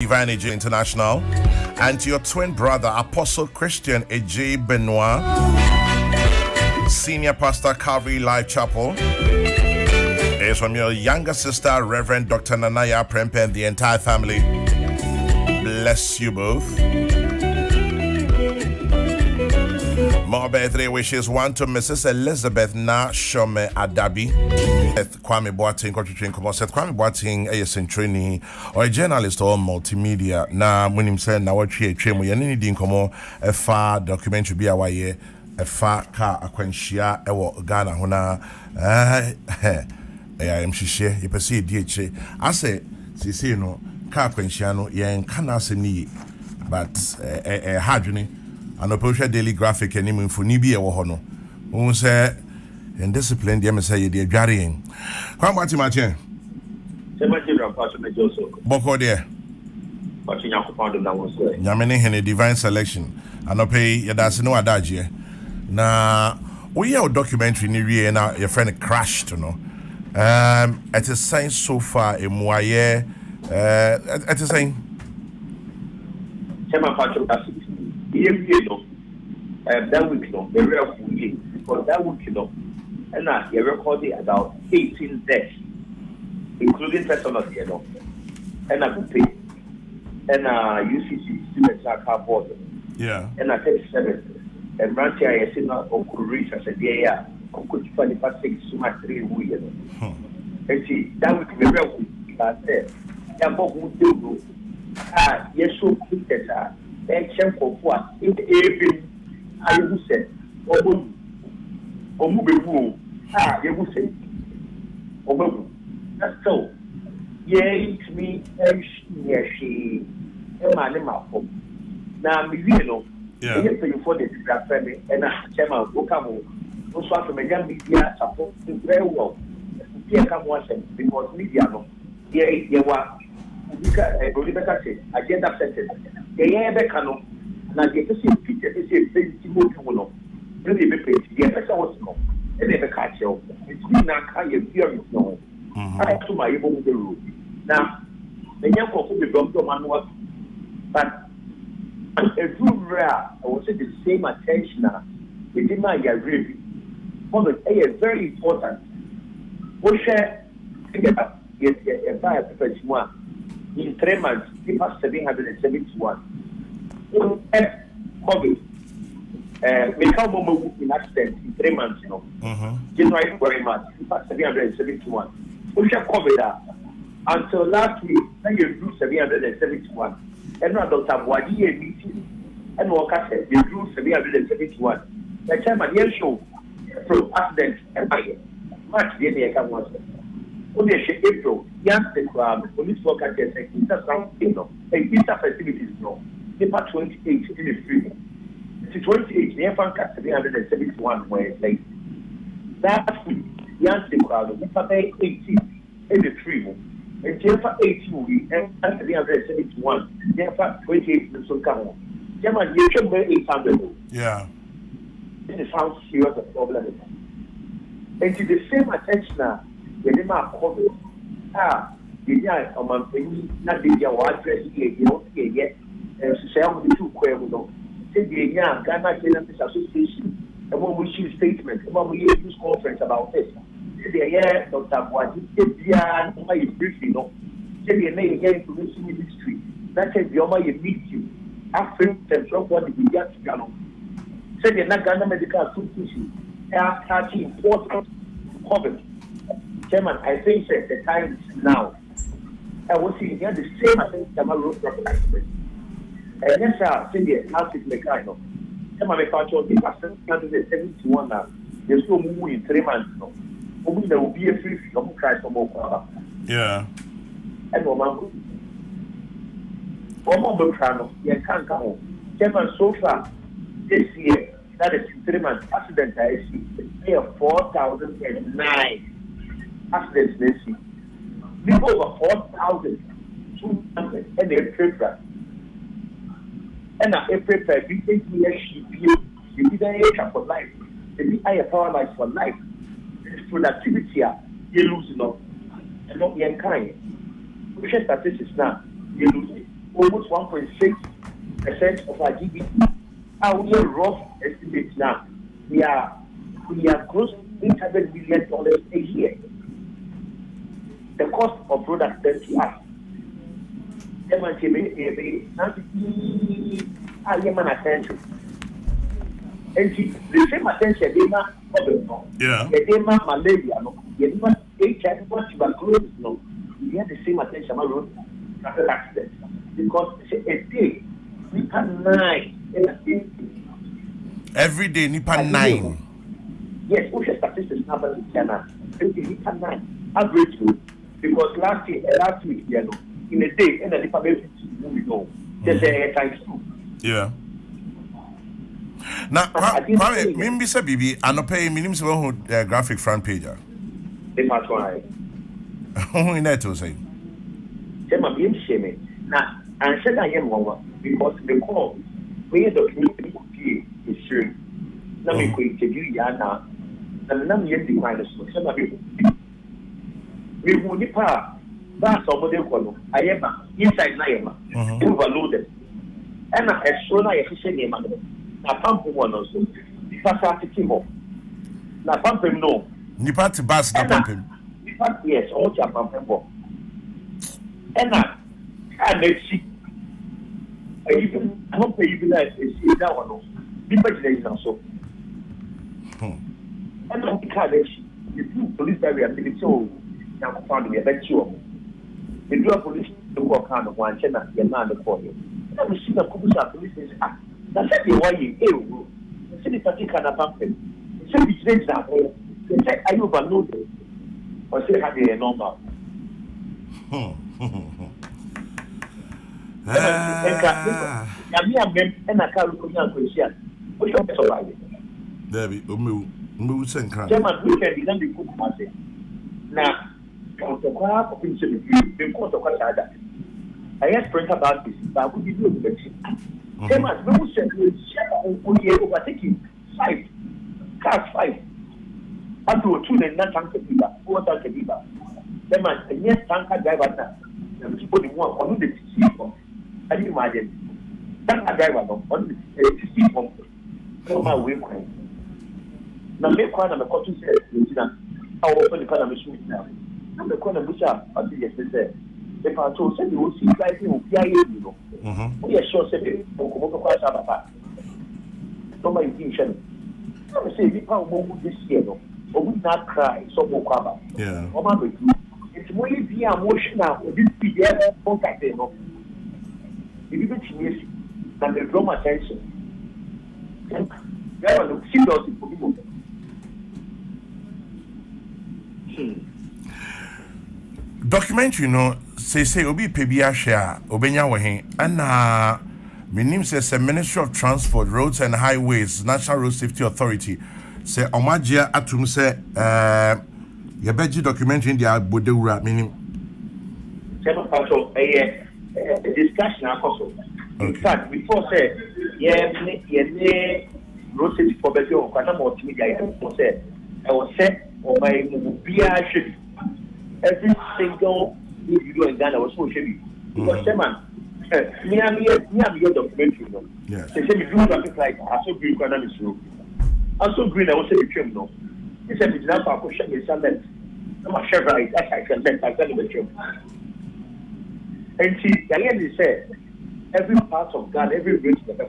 Divine AJ International, and to your twin brother, Apostle Christian AJ Benoit, Senior Pastor Calvary Life Chapel. It's from your younger sister, Reverend Dr. Nanaya Prempe, and the entire family. Bless you both. More birthday wishes. One to Mrs. Elizabeth Na Shome Adabi. Kwame Boateng, Kwame Boateng, a training or a journalist or multimedia. Na when him say na what we train we any din komo a far documentary be awaye a far car akwanhia ewo Ghana hona I am shishe you perceive DH. I say see no car akwanhia no yen kana asem ni but hadwene and the daily graphic and him for Nibi or Hono. Who say, and discipline, the MSA, the Jarian. Come back to my chair. Boko there. Yamini in a divine selection. And I pay that's no adage. Now, we have a documentary in now your friend crashed, you know. It is saying so far in Moye, it is saying. That week, the real year, because that week, and you recorded about 18 deaths, including personal, and I could pay, and UCC students are cardboard, yeah, and I 37, and branch I seen of Korea, I said, yeah, I could find the past 6 to my 3 years. And see, that week, the real week, I said, yeah, but who do, yes, so quick that. For what? In every I will say, you will say, that's so. Yeah, it's me, and she, and my name. Now, you know, you for the family, and I chairman will come also from a young media support very well. Here come once because media, yeah, you are. Agenda sentence. Yeah, Becano. Now, the picture is a very simple. Really, the page, the person was no, and never catch you. It's me now, I am here. No, I have to my own rule. Now, the young people will be to manual, but a true rare, I would say the same attention. Within my really, one of very important. We share together, yes, a fire professional. In 3 months, it was 771. COVID. We come home in accident in 3 months, you know. January, very much, it was 771. We shall cover that. Until last week, then you drew 771. And now Dr. Wadi meeting and Walker said, you drew 771. The time at the show from accident and March, the end of the only April, young police workers say, Easter facilities, no. Paper 28 in the free. It's 28, the F1 771 where like that week, young Paper 18 in the free. And Jennifer 18 and 771, Jennifer 28 in the Sulcano. German, you should wear 800. Yeah. This sounds serious a problem. And to the same attention now. The name of COVID. The guy on my penny, not the address here, you don't hear yet. And to say, I'm the 2 Quevo. Say the young Ghana Journalists Association, and when we issue statement, when we use conference about this. Say the year, Dr. Wadi, say the my briefing, no. Say the name again information ministry. That says the Oma you meet you. After Central Body began to go. Say the Ghana Medical Association, are important COVID. Chairman, I think that the time is now. I was seeing here the same as the road traffic accident. And yes, sir, see the house is mechanical. Chairman, if I told you, 771 now, there's no move in 3 months. No, there will be a free fee of Christ for more. Yeah. And one more crano, you can't come home. Chairman, so far this year, that is 3 months accident, I see, they are 4,009. Accidents this year. People over 4,200 and they're paper. And a paper, we think we actually you didn't for life. They be higher power life for life. It's productivity, you lose enough. And not the kind. We share statistics now, you lose it. almost 1.6% of our GDP. Our rough estimates now, we are close to $800 million a year. The cost of product then to us. Attention. And the same attention they have they have malaria, they have HIV, tuberculosis, we have the same attention about traffic accidents because a day we can 9 every day nipa 9. Yes, we have statistics number in China. Every day nipa 9 average because last week in a day and the nipa we know there's a times 2. Yeah. Now, Kwame, maybe say Bibi, I no pay minimum who graphic front page. They must why. Who in that to say? Say my being shame. Now, I said I am one because the call we document is true. Now we could interview Yana, and now we have the kind of solution. We will depart. That's all they call. I am inside Naima, overloaded, and I show I efficient name. Na pump one also. Nipa sa titi mo. Na pump him no. Nipa ti bus na pump him. Nipa yes, all cha pump him mo. Ena ka na chi. Even I don't pay even that is that one no. Nipa ji na so. Ena ka na chi. The police barrier military o na ko found me bet you. The drug police to work on one chena ya na the call you. Na we see the police is na say the why you see the party can happen. Say the trade that way. They say are you overloaded or say have a normal. And I can't look at question. What you survive? Debbie, move send crap. German weekend is not the good matter. Now, Kokrokoo opinion because of what I asked Frank about this, but I would give you a question. German, no said we share overtaking 5 cars 5. Up to 2 and not tanker people, 4 tanker people. German, and yes, tanker driver now. And people in one on the people. I didn't imagine. Tanker driver on the people. No, my way. Now, make one of the cotton says, I'll open the kind of machine now. I'm the corner which I did yesterday. If I told said you will see like you, we are sure said Kokrokoo Sabata. Nobody vision. I say, we can't this year, or we not cry, so Mokaba. Yeah. It's more easy emotional, or this be there, contact them. If you get me, and they draw my attention. There are no signals in people. Documentary say obi pebia share obenya wehin ana menim say Ministry of Transport, Roads and Highways, National Road Safety Authority say omagia atum say yebeji documentary in dia bodewura menim a discussion also. In fact, before say road safety for better or kwata multimedia say I was say or my mobile should every single video in Ghana was so heavy. Because man, me am your documentary. Yes. They say me do traffic light. I so green corner is slow. I so green. I was say the trim no. He said it's not for question. It's left. I'm a share right. I can left. I can the trim. And see, again, they said every part of Ghana, every race that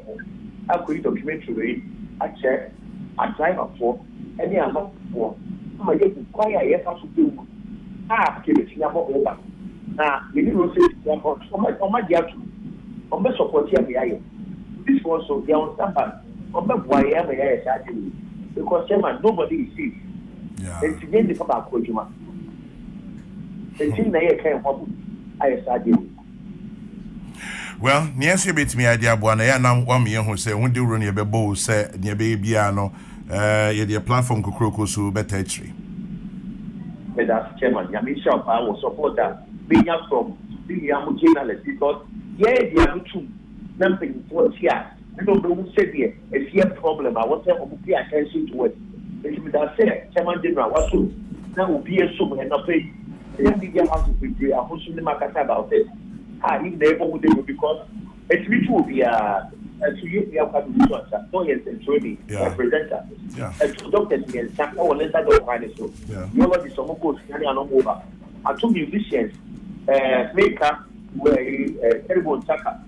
I could documentary. I check. I drive up for any amount for. I'm going to inquire. Yes, I should do. Kebeting about over. Now, you need to say, on my dear, on my support here, this was so they on standby. On my why am I actually? Because nobody is safe. Yeah. It's again the Papa Kojima. The thing that came home, I started. Well, Nancy bit me idea, Buana, and now 1 million who say, when do run your bebo, say, near Babyano, your platform Kokrokoo so better tree. But that's chairman, Yamisha, I will support that. Being from being a journalist because, yeah, they are true. Nothing was here. I don't know who said here. It's here problem. I want to pay attention to it. It's with that said, Chairman General, what's true? Now will be a soup and not pay. The media house to be a whole market about it. If they able to because it's ritual be to you have to do so. So yes, and training presenter. And to doctors and staff or less than the finest. So you know the some course and over. And two musicians, maker were terrible Saka,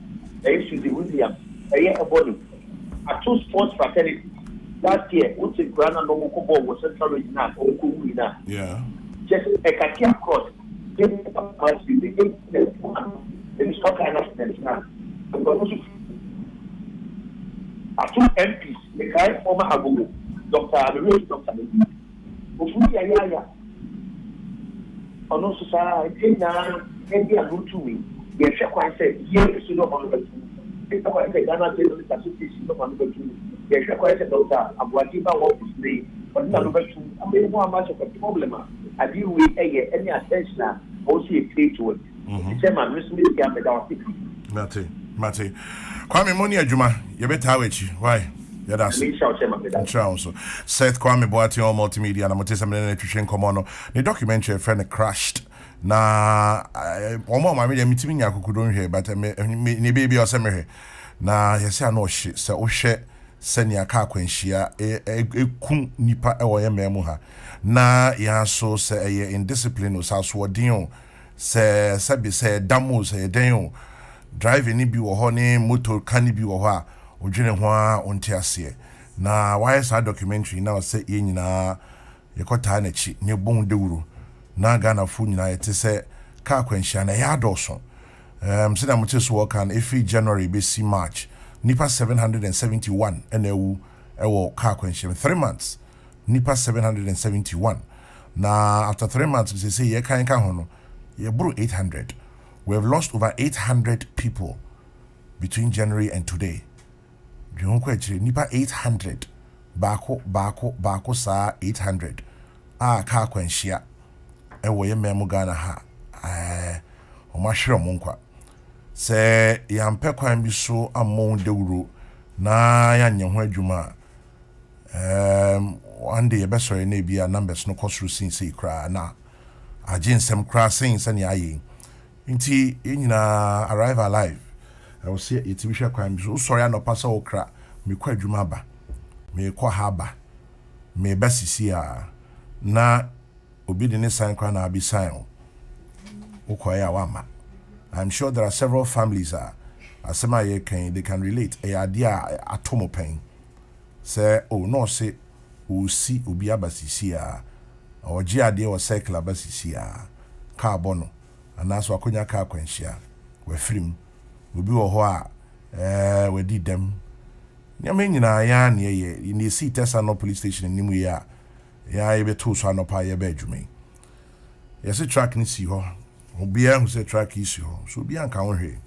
Susie Williams, a body. At two sports fraternity. Last year, which is Grand and Local Ball was central regional or Kumina. Yeah. Just a Katia cross. It's not kind of now. Two MPs, the guy former Abu, Dr. Ofuya. On no society now, and they are good to me. Yes, I said, yes, you don't want to. It's quite a Ghana Association of Number 2. Yes, quite a doctor. I'm working about his name, but number 2. I mean, how much of a problem? I deal with any attention, also a pay to it. Mate. Kwame Moni Ajuma, you better have it. Why? Yeah, that's so. Seth Kwame Boateng on multimedia and I'm going to nutrition common. The documentary friend crashed. Na omo ma me dey mitimi nya kokudon hwe but me baby o se me hwe na yesi ano hye se wo hwe se nia ka akwanhia ekun nipa e wo ye memu ha na ya so se eye indiscipline o sa so odin o se bi se damo se den o driving ni bi wo ho ni motor kan bi wo ho a odwene ho a onti ase na why sa documentary na se ye nyina yekota na chi ne bon dewuro na Ghana fu nyina yete se ka kwanhia na ya doso say na muteso work can every January be see March nipa 771 enewu ewo ka kwanhia 3 months nipa 771 na after 3 months we say ye kan ho no ye bro 800. We have lost over 800 people between January and today. You nipa 800 bako sa 800 ka kwanhia ewo ye memu Ghana ha o ma hwere mo nkwa se ya mpe kwan bi so amon dewuro na ya nye ho adwuma one day be sorry na bia numbers no cost sin say kra na agensem kra sin se ne aye nti enyina arrive alive I will say it bi hwe kwan bi so sorry no pasa o kra me kwa adwuma ba me kwa ha ba me basisi a na obi de ne sign kwa na abi sign ukoya wama. I'm sure there are several families asema ye kan they can relate e idea atomo pain say oh no say o si obi abasisi a oji ade o cycle abasisi a ka bono anaso akonya ka kwanhia we frim obi wo ho a we di dem nyame nyina ya na ye ni si tesa no police station ni mu ya ye beto so anopa ye ba adwume ye se track ni si ho obia hu se track isi ho so obia nka ho hwe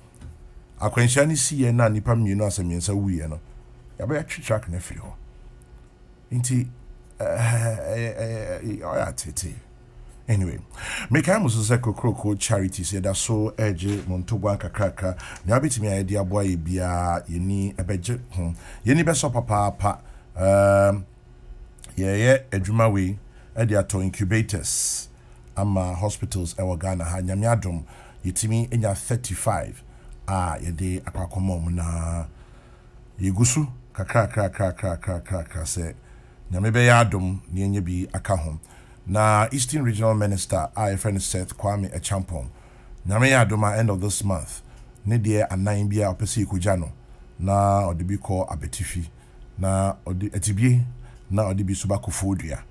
akwanhia ni si ye na nipa mienu asemiensa wuye no ya ba twi track na firi ho nti oya tete anyway make am so Kokrokoo charity say that so eje montogwa kakraka na abetimi ayedi aboa ye bia yeni ebeje yeni be so papa ye adwuma we e dey ato incubators ama hospitals ewo Ghana ha nyame adom yetimi enya 35 ye dey akwakomom na yegusu kakra se nyame be ya adom ne enye bi aka ho na Eastern Regional Minister friend Seth Kwame Echampong nyame ya adom at end of this month ne dey anan bia opese ikuja no na odibi ko abetifi na odi etibie na odibi suba kofodua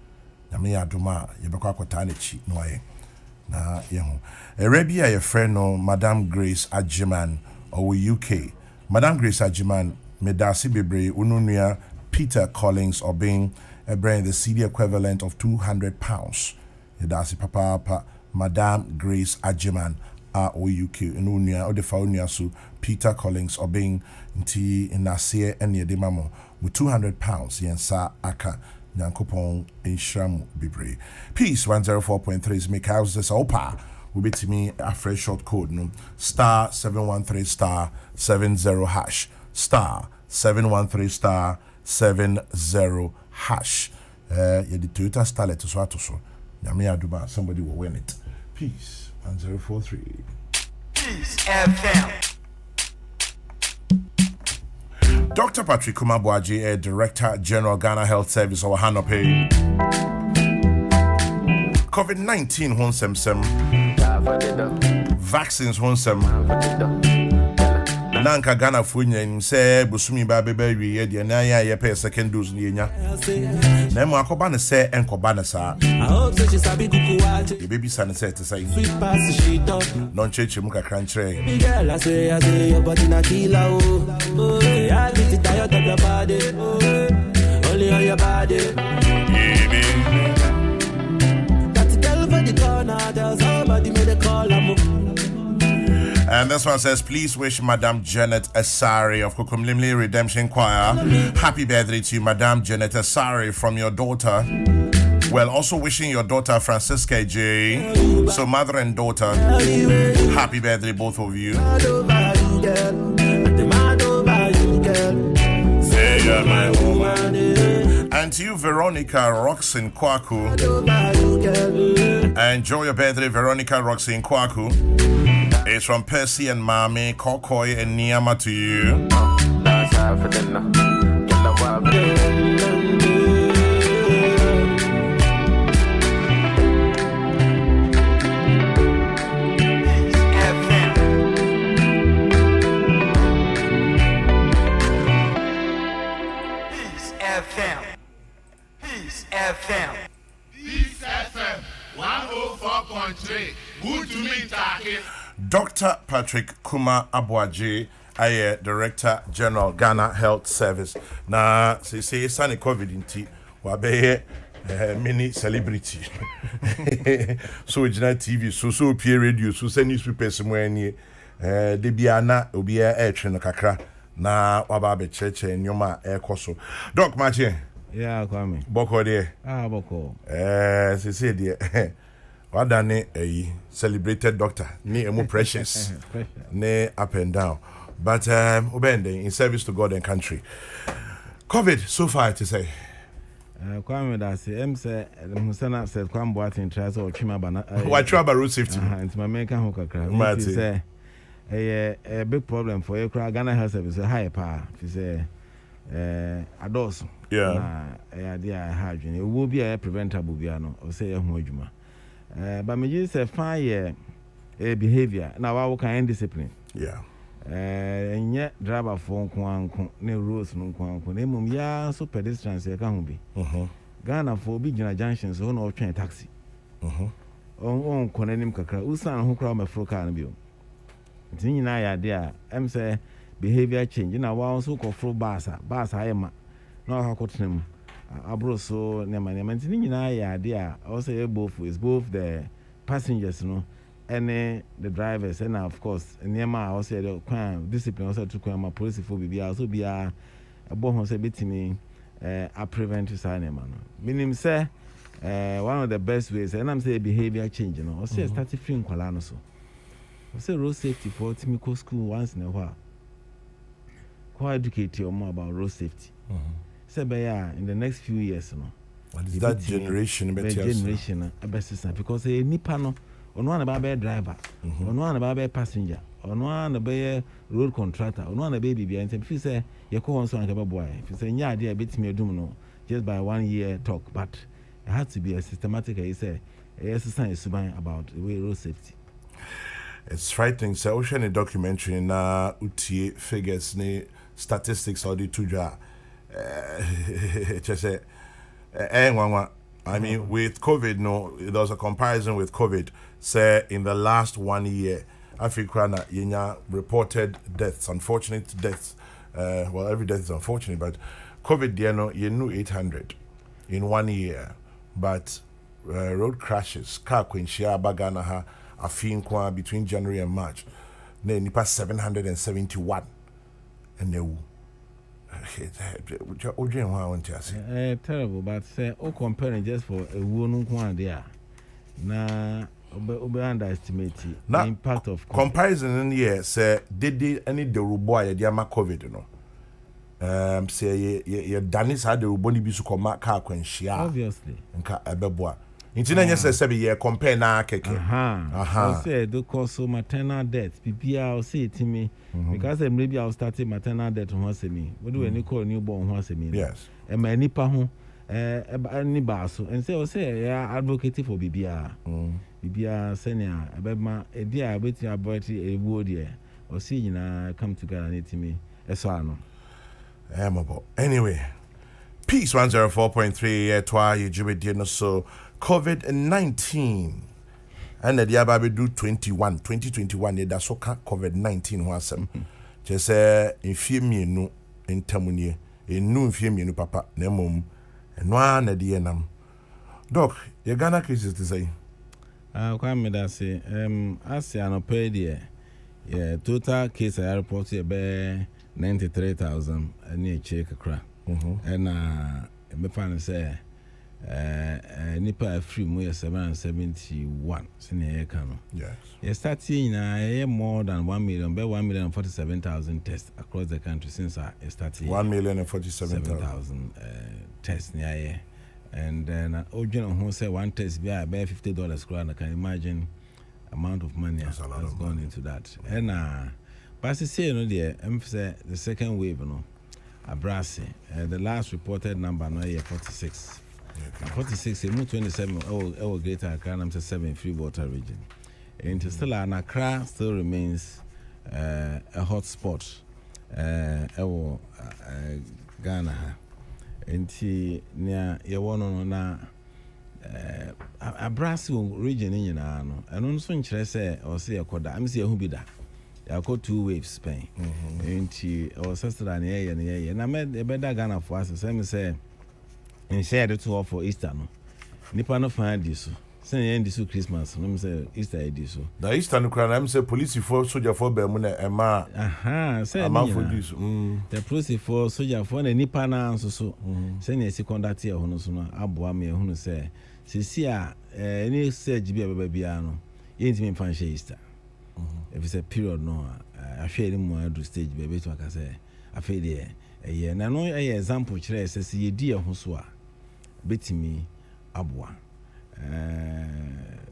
nyame ya adom a yebekwa akota na chi no aye na yehu erebi a ye friend no Madam Grace Ajiman or UK Madam Grace Ajiman medasi bebre ununua Peter Collins or being a brand the CD equivalent of £200. Yedasi papa Madam Grace Ajiman or UK ununua or the faunia so Peter Collins or being nti inase ene de mamo with £200 yensa aka nyankopon enhiramu bebre. Peace 104.3 is make houses opa will be to me a fresh short code no star 713 star 70 hash star 713 star 70 hash the Toyota Starlet to so nyame aduba somebody will win it. Peace 1043. FM. Dr. Patrick Kumabwaji, Director General Ghana Health Service or Hanope. COVID-19 honsem vaccines honsem nanka Ghana funyen say busumi ba bebe wi de na ya pay second dose ni nya na mo akoba ne say enkoba ne sa e baby san say to say non cheche mu kakra nchre girl I say your body na killer oh I get tired of your body only on your body that girl for the corner there's somebody made a call And this one says, please wish Madame Janet Asari of Kukumlimli Redemption Choir happy birthday to you, Madame Janet Asari, from your daughter. Well, also wishing your daughter Francisca J. So mother and daughter, happy birthday, both of you. Say you're my woman. And to you, Veronica Roxin Kwaku. Enjoy your birthday, Veronica Roxin Kwaku. It's from Percy and Mami, Kokrokoo and Niyama to you. Peace FM 104.3. Good to meet you. Dr. Patrick Kuma Abwaji, I Director General Ghana Health Service. Na say sunny COVID inti wabe mini celebrity. So Ghana TV, so peer radio, so send newspapers mwenye de biana obia etwe no kakra na waba be cheche nyoma ekoso. Doc Machi. Yeah, Kwame. Boko de. Boko. Say de. Wadane celebrated doctor ni emu precious ne up and down, but obende in service to God and country. COVID so far to say Kwame da say say Musana said Kwame Boatin tries or chima bana why trouble road safety and my maker ho kakra say a big problem for your Ghana Health Service high power fi say ados yeah dia hardware it will be a preventable bia no o say ho adwuma. But me just say fine behavior. Now I work in discipline. Yeah. And yet driver phone kwanko ne rules no kwanko. Ne mum ya so pedestrians e ka ho bi. Ghana for big junctions so no train taxi. On konanim kakra. Usan ho kra me fro car no bi o. Ntin nyina ya de a em say behavior change na wa so ko fro bus ayema. Na ha kotenem. Abroso nema ntin nyina ya de a also both is both the passengers no and the drivers and of course nema also the crime discipline also to crime police for bibia also bia abo ho say betimi a prevent nema no minim say one of the best ways and I'm say behavior change no also start free nkwala no so say road safety for timico school once in a while co educate you more about road safety. In the next few years, no. What is that generation? Because a nipa no, on one about driver, on one about passenger, on one about road contractor, on one baby, and if you say you call on someone about boy, if you say yeah, idea bit me no, just by 1 year talk, but it has to be a systematic. He say exercise about the way road safety. It's frightening. So, ocean a documentary na utie figures ne statistics or the tuja. Just I mean, with COVID, no, there was a comparison with COVID. Say in the last 1 year, Africa yenya reported deaths, unfortunate deaths. Well, every death is unfortunate, but COVID, you knew 800 in 1 year. But road crashes, car quenchia baganaha, afinkwa between January and March, ne nipa 771, and they. Terrible, but say comparing just for a wound one there. Na underestimate the impact of COVID. Comparison in here say did any the ruboy the COVID no. Say ye danis had the ruboni bisu koma car kwenshia. Obviously. Nka ebeboa. Nti na nyese se be compare na keke. I said the cause of maternal death. I'll say it to me because maybe I'll start maternal death once me. What do any call newborn once me? Yes. And my nipa home any basso and say yeah advocate for BBR. BBR senior about a dear waiting about a word here or seeing come together and it me. Anyway, Peace 104.3 twa you no so COVID-19 and the Ababe do 2021 ye da so ka COVID-19 ho asem. Je say infie mienu entamunie enu infie mienu papa na mom eno na de nam. Doc, ye Ghana cases to say kwa me da say Asia no pay there. Yeah, total case I report be 93,000 and a check cra. And me fan say nipa free mo 771 senior kano. yes. You start seeing more than 1 million, be 1,047,000 tests across the country since I started 1,047,000 tests near. And then original who say one test be about $50 crown. I can imagine amount of money has gone into that. And but I say you know the second wave, you know, Abrasi. The last reported number now here 46. 46, 27. Oh, Greater Accra, I'm 7 free water region. And still, Accra still remains a hot spot. Ghana. And near Yawono na Abrasi region in Yano. And also in Chese or say a coda. I'm saying who be that. I got 2 waves Spain. And or sister and I made a better Ghana for us. Same say, and shared it to for Easter. No, Nipa no find this. Say end this Christmas. No, say Easter this. The Easter no crime. I'm say police for soldier for Bermuda and ma. Say for this. The police for soldier for the Nipa na so. Say ne secondary here hono so no aboa me hono say. Sisi a any surge be bia no. Yenti me fan share Easter. If it's a period no I share him more to stage baby to aka say afi there eh na no example kire say ye di e ho so a betimi aboa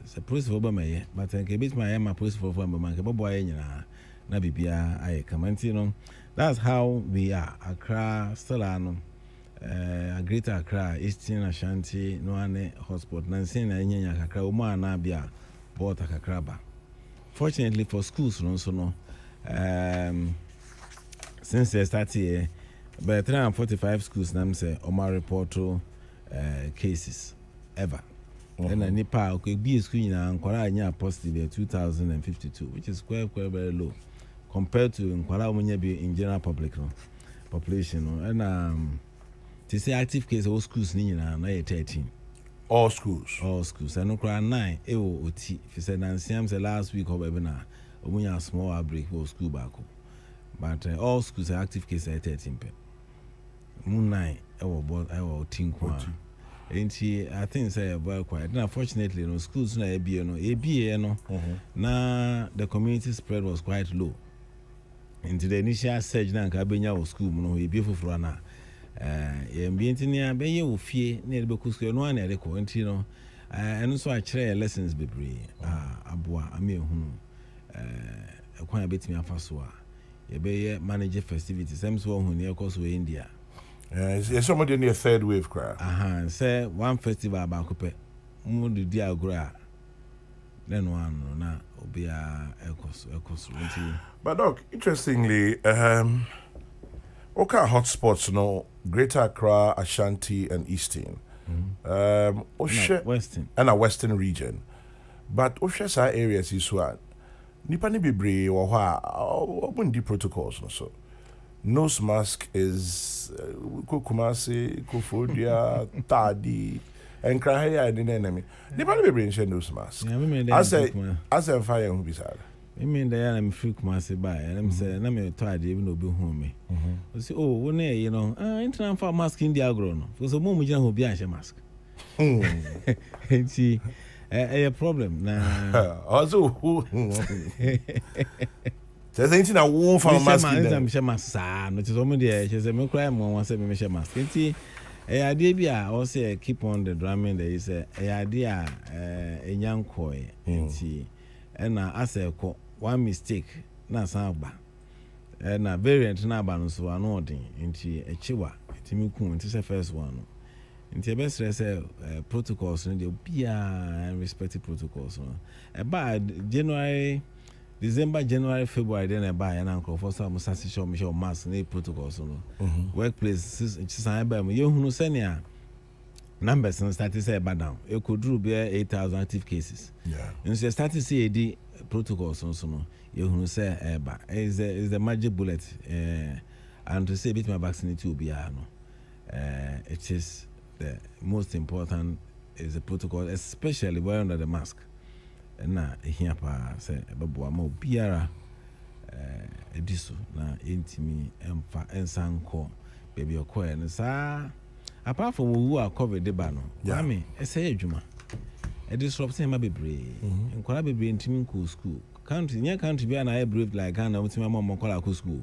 se police for ba me but nke betimi my police for man ke bobo aye nyina na bibia aye kamanti no. That's how we are. Accra still ano Greater Accra Eastern Ashanti no ane hotspot na nsin na nyanya kakra o ma na bia bota kakra ba. Fortunately for schools, no, since they started here, but 345 schools now say Omar report cases ever. And a Nepal could be a school in Nkwara positive 2052, which is quite very low compared to Nkwara be in general public population. And to say active case all schools now 13. All schools. I know cry 9. If you said Nancy, last week or webinar, we have small outbreak for school back. But all schools are active case at 13. Moon 9, I will think. And I think say well quiet. Unfortunately, no schools na ABA no. Now the community spread was quite low. Into the initial surge na Kabenya school no e be for na. Ambienti ni be ye ofie na ebe kusko no na ereko nti no eno so a kire lessons bebre aboa ame ehunu ekwan betimi afaso a ye be ye manage festivities sem so ohun ne ekoso India yes somebody near third wave cry say one festival ba kope mu di agora then one na obia ekoso nti. But Doc, interestingly okay, hotspots, no, Greater Accra, Ashanti, and Eastern. Western. And a Western region. But Oshesa areas is what Nipani Bibre or what the protocols so. Nose mask is Kukumasi, Kufudia, Tadi, and Krahaya and the enemy. Nipani Bibre and nose mask. I say fire who be sad. I mean, there I'm free commerce by, and I'm saying, I'm tired even to be home. I say, oh, when you know, internal for mask in the agro, for the moment you will be a mask. And see, a problem now. Also, who says anything I won't find mask. I'm sure my son, which is only there, she's a crime, one said, Miss Mask. And see, idea be also keep on the drumming. There is a idea a young coy and as a one mistake na saba and a variant na balance one ordering into a chiwa timiku into the first one. Into best protocols and the be respective protocols. About January. December, January, February, then I buy an uncle for some show Michelle Mass and protocols. Workplace, you who send ya numbers and start to say bad down. You could do 8,000 active cases. Yeah. And so start to see the protocols also. You who say is the magic bullet. And to say bit my vaccine to be it is the most important is the protocol, especially wearing under the mask. Na here pa say babo ama obiara ediso na intimi emfa ensanko baby okoye no sa apart from who are covid de ba no I mean say adwuma e disrupt say ma bebre enkwara bebre intimi ko school country nya country bia na e brave like Ghana ultima mama kwara ko school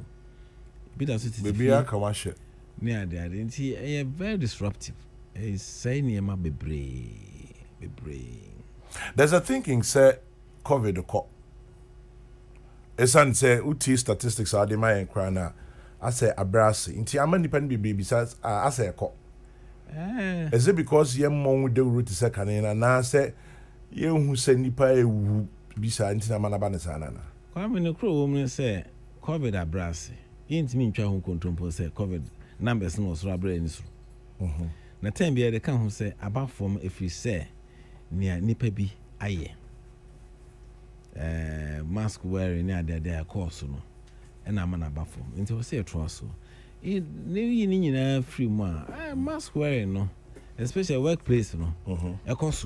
bi da so baby aka wa hye ne ade nti e very disruptive e say ne ma bebre. There's a thinking say COVID the cop. It's an say uti statistics are the my crana. I say abrasi. Inti ama nipa ni baby says I say cop. Is it because ye mon with the root is a canina na say ye who say nipa e wu bisa inti na manaba ne sana na. Kwame no kro woman say COVID abrasi. Inti mi ntwa ho control say COVID numbers no so abra ni so. Na time bi e kan ho say about from if you say near nipa bi aye mask wearing near their course no and I'm an abafo until say trust so it ni free mask wearing no especially workplace no e course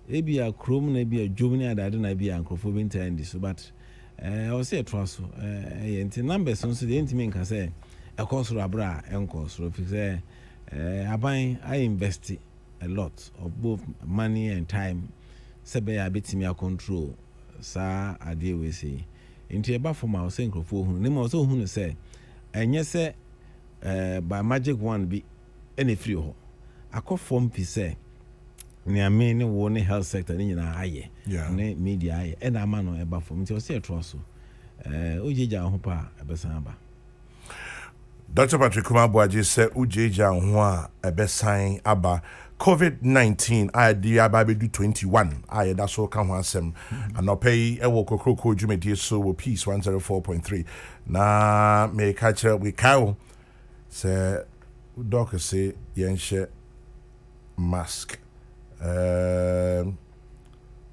e bi a chrome na bi a dwom ni adade na bi a nkrofo bi ntend so but I say trust so enti numbers so the enti nka say e course abra enko so fi say aban I invest a lot of both money and time sebe ya betimi a control sa ade we say into eba for my say nkrofo hu ne mo so hu ne say enye say by magic one be any free ho akofom pi say ne ame ne wo ne health sector ne nyina aye ne media aye e na ama no eba for nti o say trust so ojeja ho pa ebesan ba. Dr. Patrick Kumabwaji said ujeja ho a ebesan aba. COVID-19 I di ababe do 21 I that's all kan ho asem anopai e wo Kokrokoo dwumedie so wo peace 104.3 na me catch we cow say doc say yenhye mask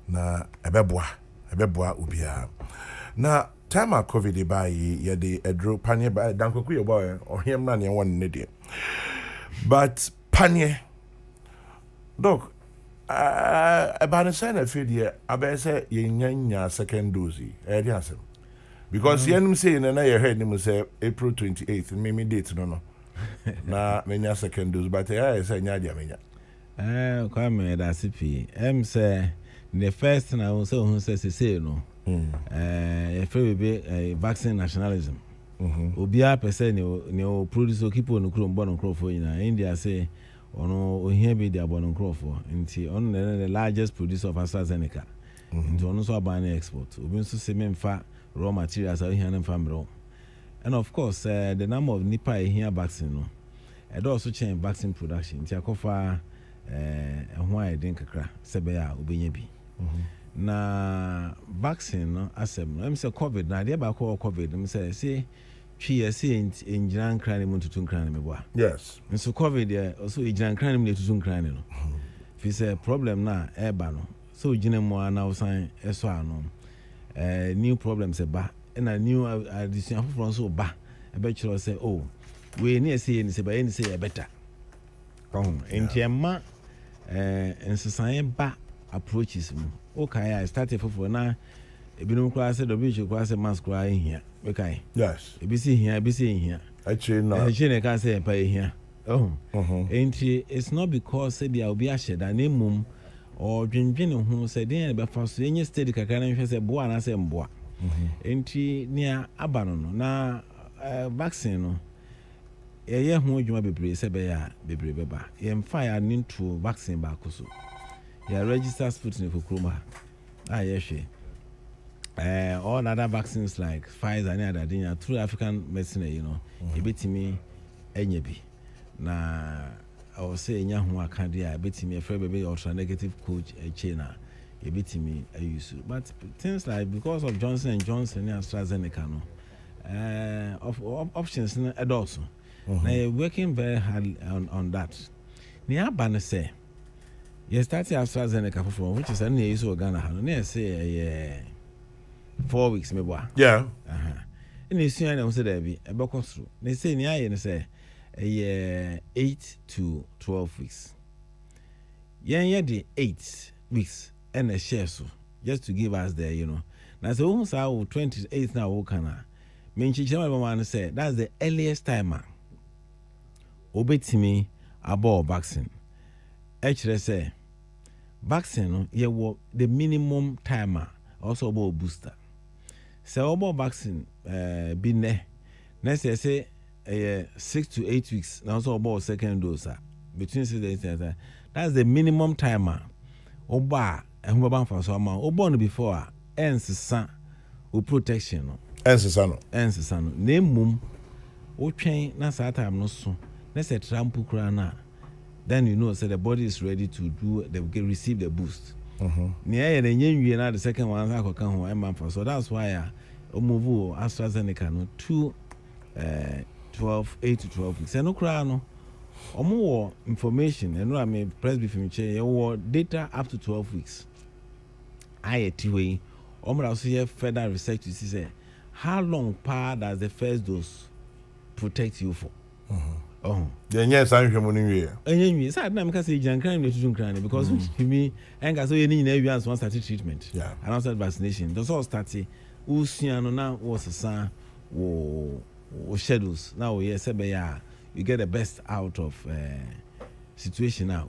na ebeboa ubia na time of COVID ba ye de edro panye ba dankoku ye boy ohiem na ne won ne de but panye Doc, about the same feel I bet say ye second dose. Because you say and I heard him say April 28th, maybe date no. Na menya second dose, but I say nyadia menya. Kwame da CP. Say the first na won say no. If we be vaccine nationalism. Obia person ne produce o keep on kro mbon kro for ina India say ono ohia be the abon crofo nti on the largest producer of AstraZeneca nti ono so aban export obi nso se memfa raw materials ahia na mfamro and of course the number of nipa ahia vaccine no e do also change vaccine production nti akofa ho aiden kakra sebe ya obenya bi na vaccine no asem no em say covid na de ba ko covid em say twi say engineer nkran mu tutun kran me boa yes so covid also engineer nkran mu tutun kran no fi say problem na e ba no so gina mu ana usan eso ano new problems e ba na new addition from so ba e be chiro say oh we ni say ni say ba ni say e better entiema ensesan ba approaches mu okay I started for na ebinum kwa say w kwa say mask kwa hia okay yes ebisi hia actually no actually can say pa hia enti it's not because say bia obi asheda na mum or dwendwen ho say den be fa so enye steady kakra na hwe say boa na say mboa enti nia aba no na vaccine no ye ho adwuma bebre se be ya bebre beba ye mfa ya into vaccine ba koso ya register Sputnik Kokrokoo ye hwe all other vaccines like Pfizer and other things through African medicine, you know, a bit me enyebi. Na I will say nya ho akade a bit me afraid baby ultra negative coach a China a bit me I use. But things like because of Johnson and Johnson and AstraZeneca no options also. Now working very hard on that. Nia ban say you started AstraZeneca for which is any use of Ghana. No say 4 weeks me boa. Yeah. And you see I say there be a bokos through. They say ni aye say 8 to 12 weeks. Yeah the 8 weeks and a share so just to give us there, you know. Now so who say 28 now wo kana. Me nchichema man say that's the earliest time. Obetimi abo vaccine. Actually say vaccine no ye wo the minimum timer also about booster. So about vaccine be ne say 6 to 8 weeks now also about second dose between 6 to 8 that's the minimum timer oba ehun ba fa so ama obo no before ensesa o protection no ensesa no na mum o twen na sa time no so na say trampu kura na then you know say the body is ready to do receive the boost. Near the new na the second one I can ho emma for so that's why move AstraZeneca no 8 to 12 weeks. No cry no more information and I mean press before me chair data up to 12 weeks. I way also here further research to see how long does the first dose protect you for? Yes, I'm human. Anyway, so I'm because because me and so you need everyone one started treatment. Yeah. And also vaccination. Those all started. Usiano now was a son schedules. Now yes, you get the best out of situation now.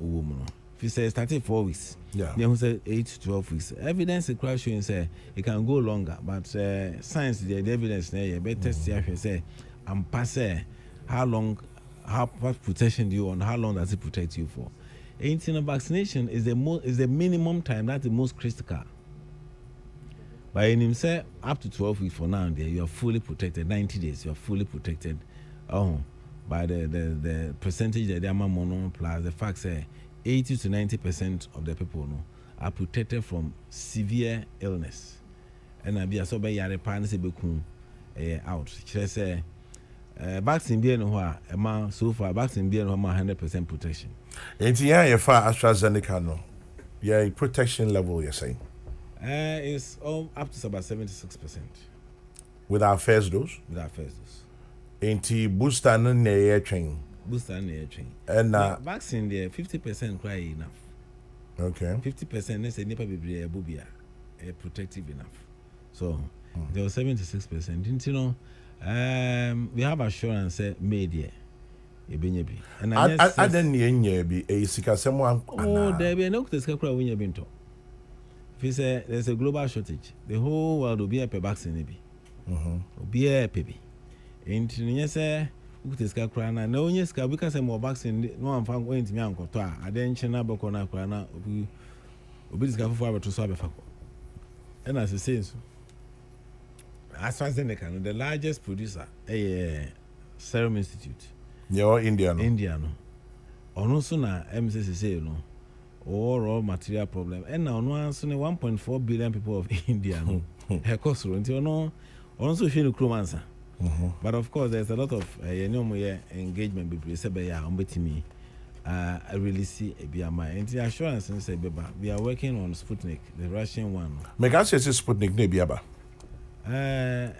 If you say started 4 weeks, yeah. Then who said 8 to 12 weeks. Evidence is quite showing say it can go longer, but science the evidence there better test say I'm passing how long. What protection do you want? How long does it protect you for? Vaccination is the minimum time that's the most critical. But in himself, up to 12 weeks for now, there you are fully protected. 90 days, you are fully protected. By the percentage that they are mono plus the fact that 80 to 90% of the people are protected from severe illness. And I be a so by yare parents out. Say. Vaccine being so far vaccine being 100% protection. And yeah, for AstraZeneca no, yeah, protection level you're saying. It's up to about 76%. With our first dose. And booster no near train. And vaccine there 50% quite enough. Okay. 50% they say nepa be protective enough. So there was 76%. You know. We have assurance made here. And I didn't be a sika someone. Oh, there be no discovery when you've been to. If you say there's a global shortage, the whole world will be a vaccine. Be a baby. And you say, who discover and no, yes, because I'm more vaccine. No one found going to me uncle. I didn't china bocona crana. We discover for to solve a fact. And as it says, AstraZeneca, the largest producer, Serum Institute. You're Indian. Indian. Also, na MCCC, no, all raw material problem. And now, no, 1.4 billion people of India, no, her cost, you know, also feel the but of course, there's a lot of engagement between Sebaya and Betimi. I really see a BMI. And the assurance and say, we are working on Sputnik, the Russian one. Make us say Sputnik, Nebiaba.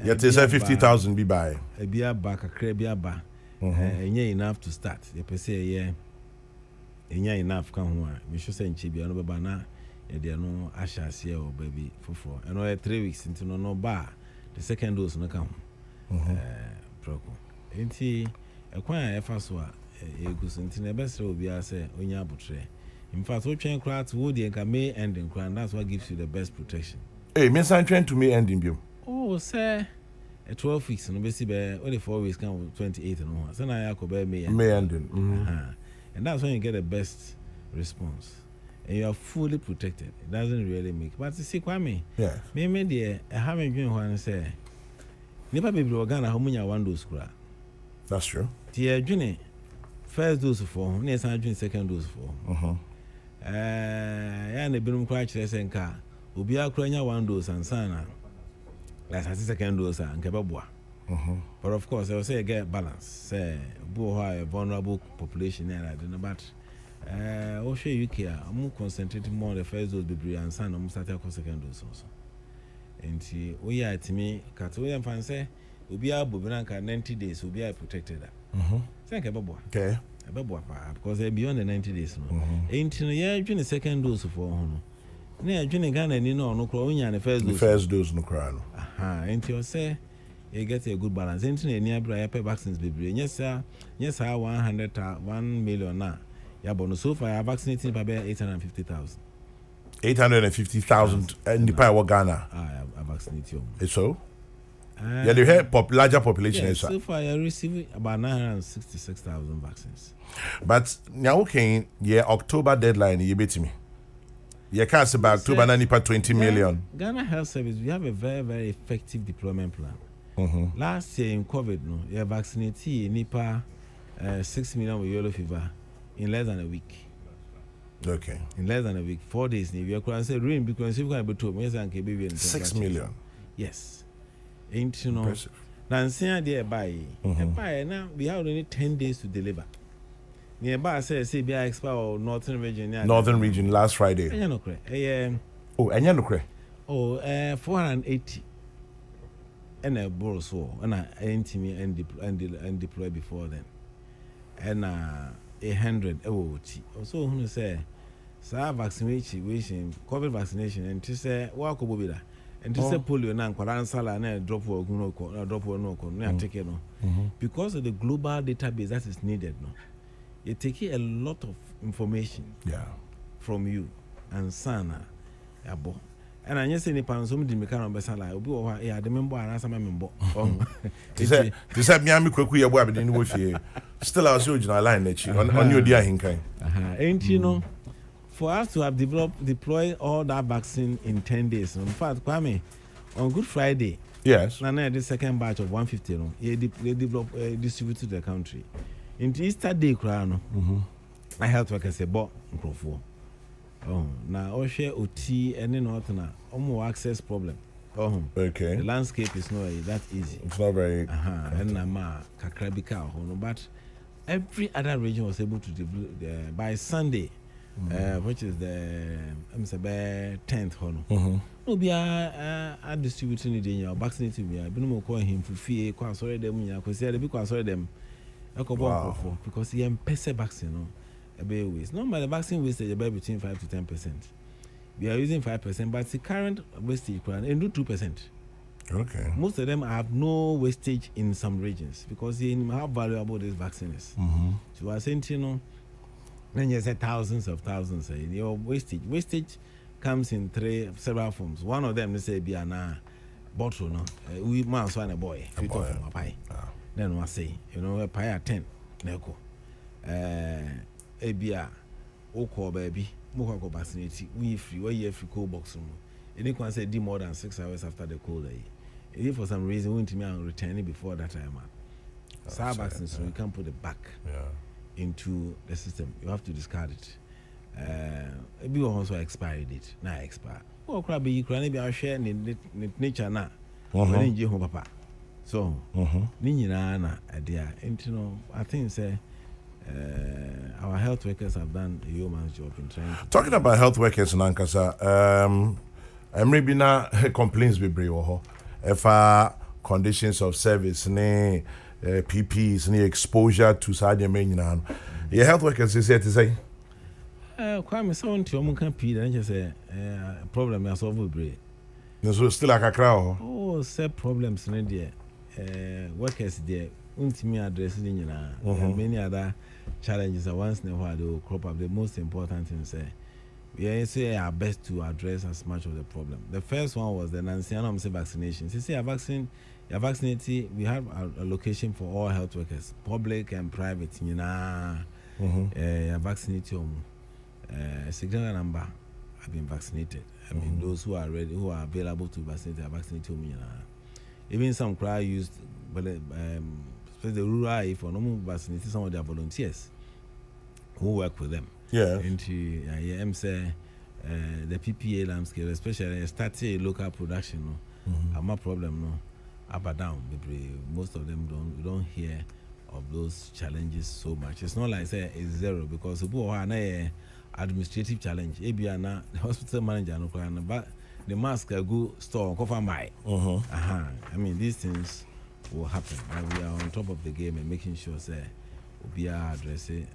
Yet they say 50,000 be by a beer back, a crabia bar, and enough to start. You per se, yeah, and enough come home. We should send Chibi and Babana, and there are no ashes here or baby for 4. And I 3 weeks into no bar. The second dose no come. Proco. Ain't he a quite a fast one? A goose into the best will be I say, on your butcher. In fact, what chain crowds would and may end in crown. That's what gives you the best protection. Hey, Miss I'm trying to me end in view. Oh, sir, 12 weeks no be see be only 4 weeks come 28 no so na ya ko be May ending. and that's when you get the best response and you are fully protected. It doesn't really make but see Kwame me there I haven't been one say nipa bebre organa ho munya one dose kura. That's true. The adwene first dose for na san adwene second dose for ya na binum kwa kire se nka obi akura nya one dose ansana like as second dose anka beboa. But of course I will say get balance say bo a vulnerable population there but o shey UK am concentrating more on the first dose bebre ansana am start akọ second dose also. And we are to me cat we am fan say obi abobranka 90 days obi are protected. Thank you beboa. Okay. Beboa pa because beyond the 90 days no. Ain't no ya adwene second dose for hono. Na adwene Ghana ni no kro onya the first dose. The first dose no kra no. Ain't you say you get a good balance. Ain't no any abra per vaccines bebre. Yes sir 1 million na. Ya bono so far I vaccinating about 850,000. 850,000 in the power Ghana. I vaccinate you. So? Yeah, they have larger population. Yes, so far I received about 966,000 vaccines. But now, okay, October deadline, you beat me. You can't say about October 20 million. Ghana Health Service, we have a very, very effective deployment plan. Last year in COVID, no, you vaccinated NIPA 6 million with yellow fever in less than a week. Okay. In less than a week, 4 days. If you can say rain because you can be told 6 million. Yes. Ain't you know? Impressive. Now, saying there by now we have only 10 days to deliver. Nearby says CBI expire or Northern region. Northern region last Friday. And no cre. Oh, 480. And a borrow so and I ain't me and deploy before then. And 100 also who say vaccination COVID vaccination and to say walk over and to say polio na kwara sala na drop no take no because of the global database that is needed no you take a lot of information from you and sana abo and I just say ni pan so me di me kan be sala obi wo ha de membo ana sama membo to say Miami Kokrokoo ye bo abede ni wo fie still our original line na chi on your dia hinkan ain't you know for us to have deployed all that vaccine in 10 days. In fact, Kwame, on Good Friday, yes, Nana the second batch of 150, they developed distributed to the country. In Easter Day, I health workers say, "Bo, now all share OT and then what na more access problem. Okay, the landscape is not that easy. It's not very. And Nama Kakrabika, but every other region was able to develop by Sunday. Which is the 10th hono. No be a distributing it in your vaccinating me. I been more call him for fear, quite sorry them, because they because sorry them. Because he empesa vaccine no a bit waste. Normally the vaccine wastage about between 5 to 10%. We are using 5%, but the current wastage and do 2%. Okay. Most of them have no wastage in some regions because they know how valuable this vaccine is. So I think then you say thousands. Your wastage comes in several forms. One of them, they say, be a bottle, no. We must find a boy. A pie. Then I say, a pie at 10. Neko. A beer, oko baby, moko vaccinate. We free, we free cold box. And you can say, do more than 6 hours after the cold day. If for some reason, we want me and return it before that time. So vaccines, so we can put it back. Into the system, you have to discard it. Be also expired date, now expire. Oh, crabby, you can be share in nature now. When you home, papa. So, Nina, dear, I think say our health workers have done a yeoman's job in trying. Talking about health workers in Ankasa, maybe not complaints be brave if conditions of service, PPs, any exposure to Sadia Main. Your health workers is here to say. Kwame, someone to your can pee, and just say problem is over bread. So still like a crowd. Oh, set problems in India. Workers there, me addressing many other challenges are once in a while they will crop up. The most important thing say we say our best to address as much of the problem. The first one was the Nancy vaccination. They say a vaccine you're vaccinated. We have a location for all health workers, public and private. You know, you're vaccinated. A significant number have been vaccinated. I mean, those who are ready, who are available to vaccinate, are vaccinated. Even some crowd used, but especially the rural, for no vaccinated, some of their volunteers who work with them. Yeah. Into I'm saying the PPA landscape, especially starting local production. No, my problem no, up and down. Most of them don't hear of those challenges so much. It's not like say it's zero because people are administrative challenge. The hospital manager no but the mask go store cover my. I mean these things will happen, and we are on top of the game and making sure say we are addressing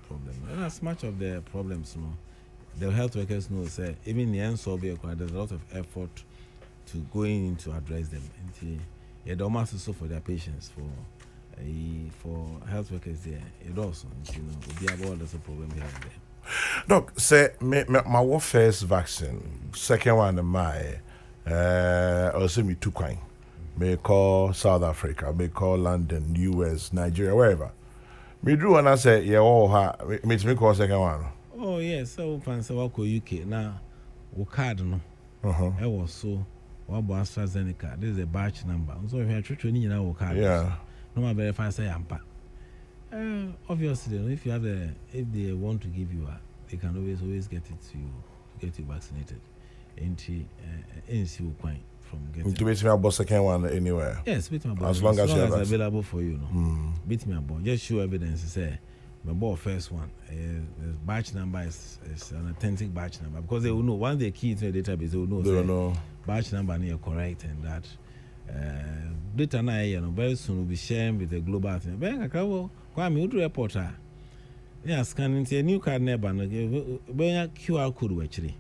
problem. And as much of the problems, no, the health workers know say even the end solve there's a lot of effort to going in to address them. And they almost also for their patients for health workers there. It also we have all the problem here and there. Doc, say my first vaccine, second one my also me two kind. May call South Africa, may call London, US, Nigeria, wherever. Me drew and I say, yeah, all me call second one. Oh yes, so fancy walk UK now. We card no. I was so what about AstraZeneca? This is a batch number. So if you are treating you now card. Yeah. No matter verify say ampa. Obviously, if you have if they want to give you they can always get it to you, get you vaccinated. From getting. To beat me about second one anywhere. Yes, beat me about. As long as you have available for you, no. Beat me about. Just show evidence. Say, my boy first one. The batch number is an authentic batch number because they will know once they key into the database. They will know. They will know. Batch number near correct and that. Data now, very soon will be shared with the global thing. Ben Kakao, Kwame, would report her. Yeah, scanning a new card never. Ben QR code actually.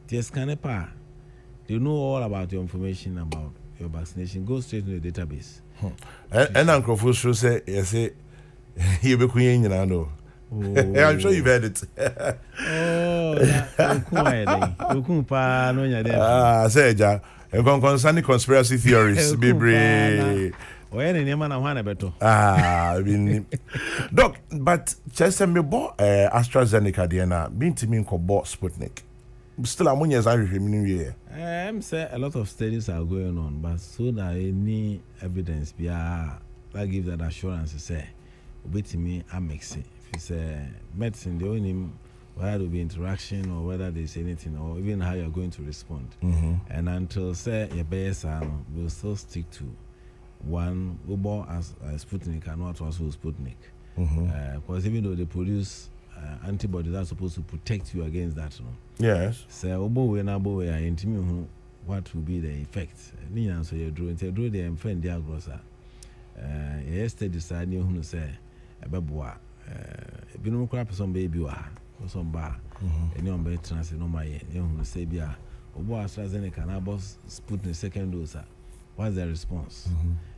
The scanner pa. They know all about your information about your vaccination. Go straight to the database. And Uncle Fush say, yes, you be queen, you know. I'm sure you've heard it. Say, Ja. Concerning conspiracy theories, be brave. Doc, but just me bought AstraZeneca DNA, been to me bought Sputnik. Still, I'm years I remember. I'm say a lot of studies are going on, but so that any evidence be that gives that assurance. Say, wait me, I mix it. If it's medicine, they only whether there will be interaction or whether there's anything or even how you're going to respond. And until say your base we'll still stick to one Uber as Sputnik and not also Sputnik. Because even though they produce antibodies that are supposed to protect you against that, no? Yes. So what will be the effect? So you draw the friend diagnosis. Yesterday decided who say a baboa. Binu crap some baby or some bar. And you better translate no my you say bia. Obo AstraZeneca na boss Sputnik second dose. What's the response?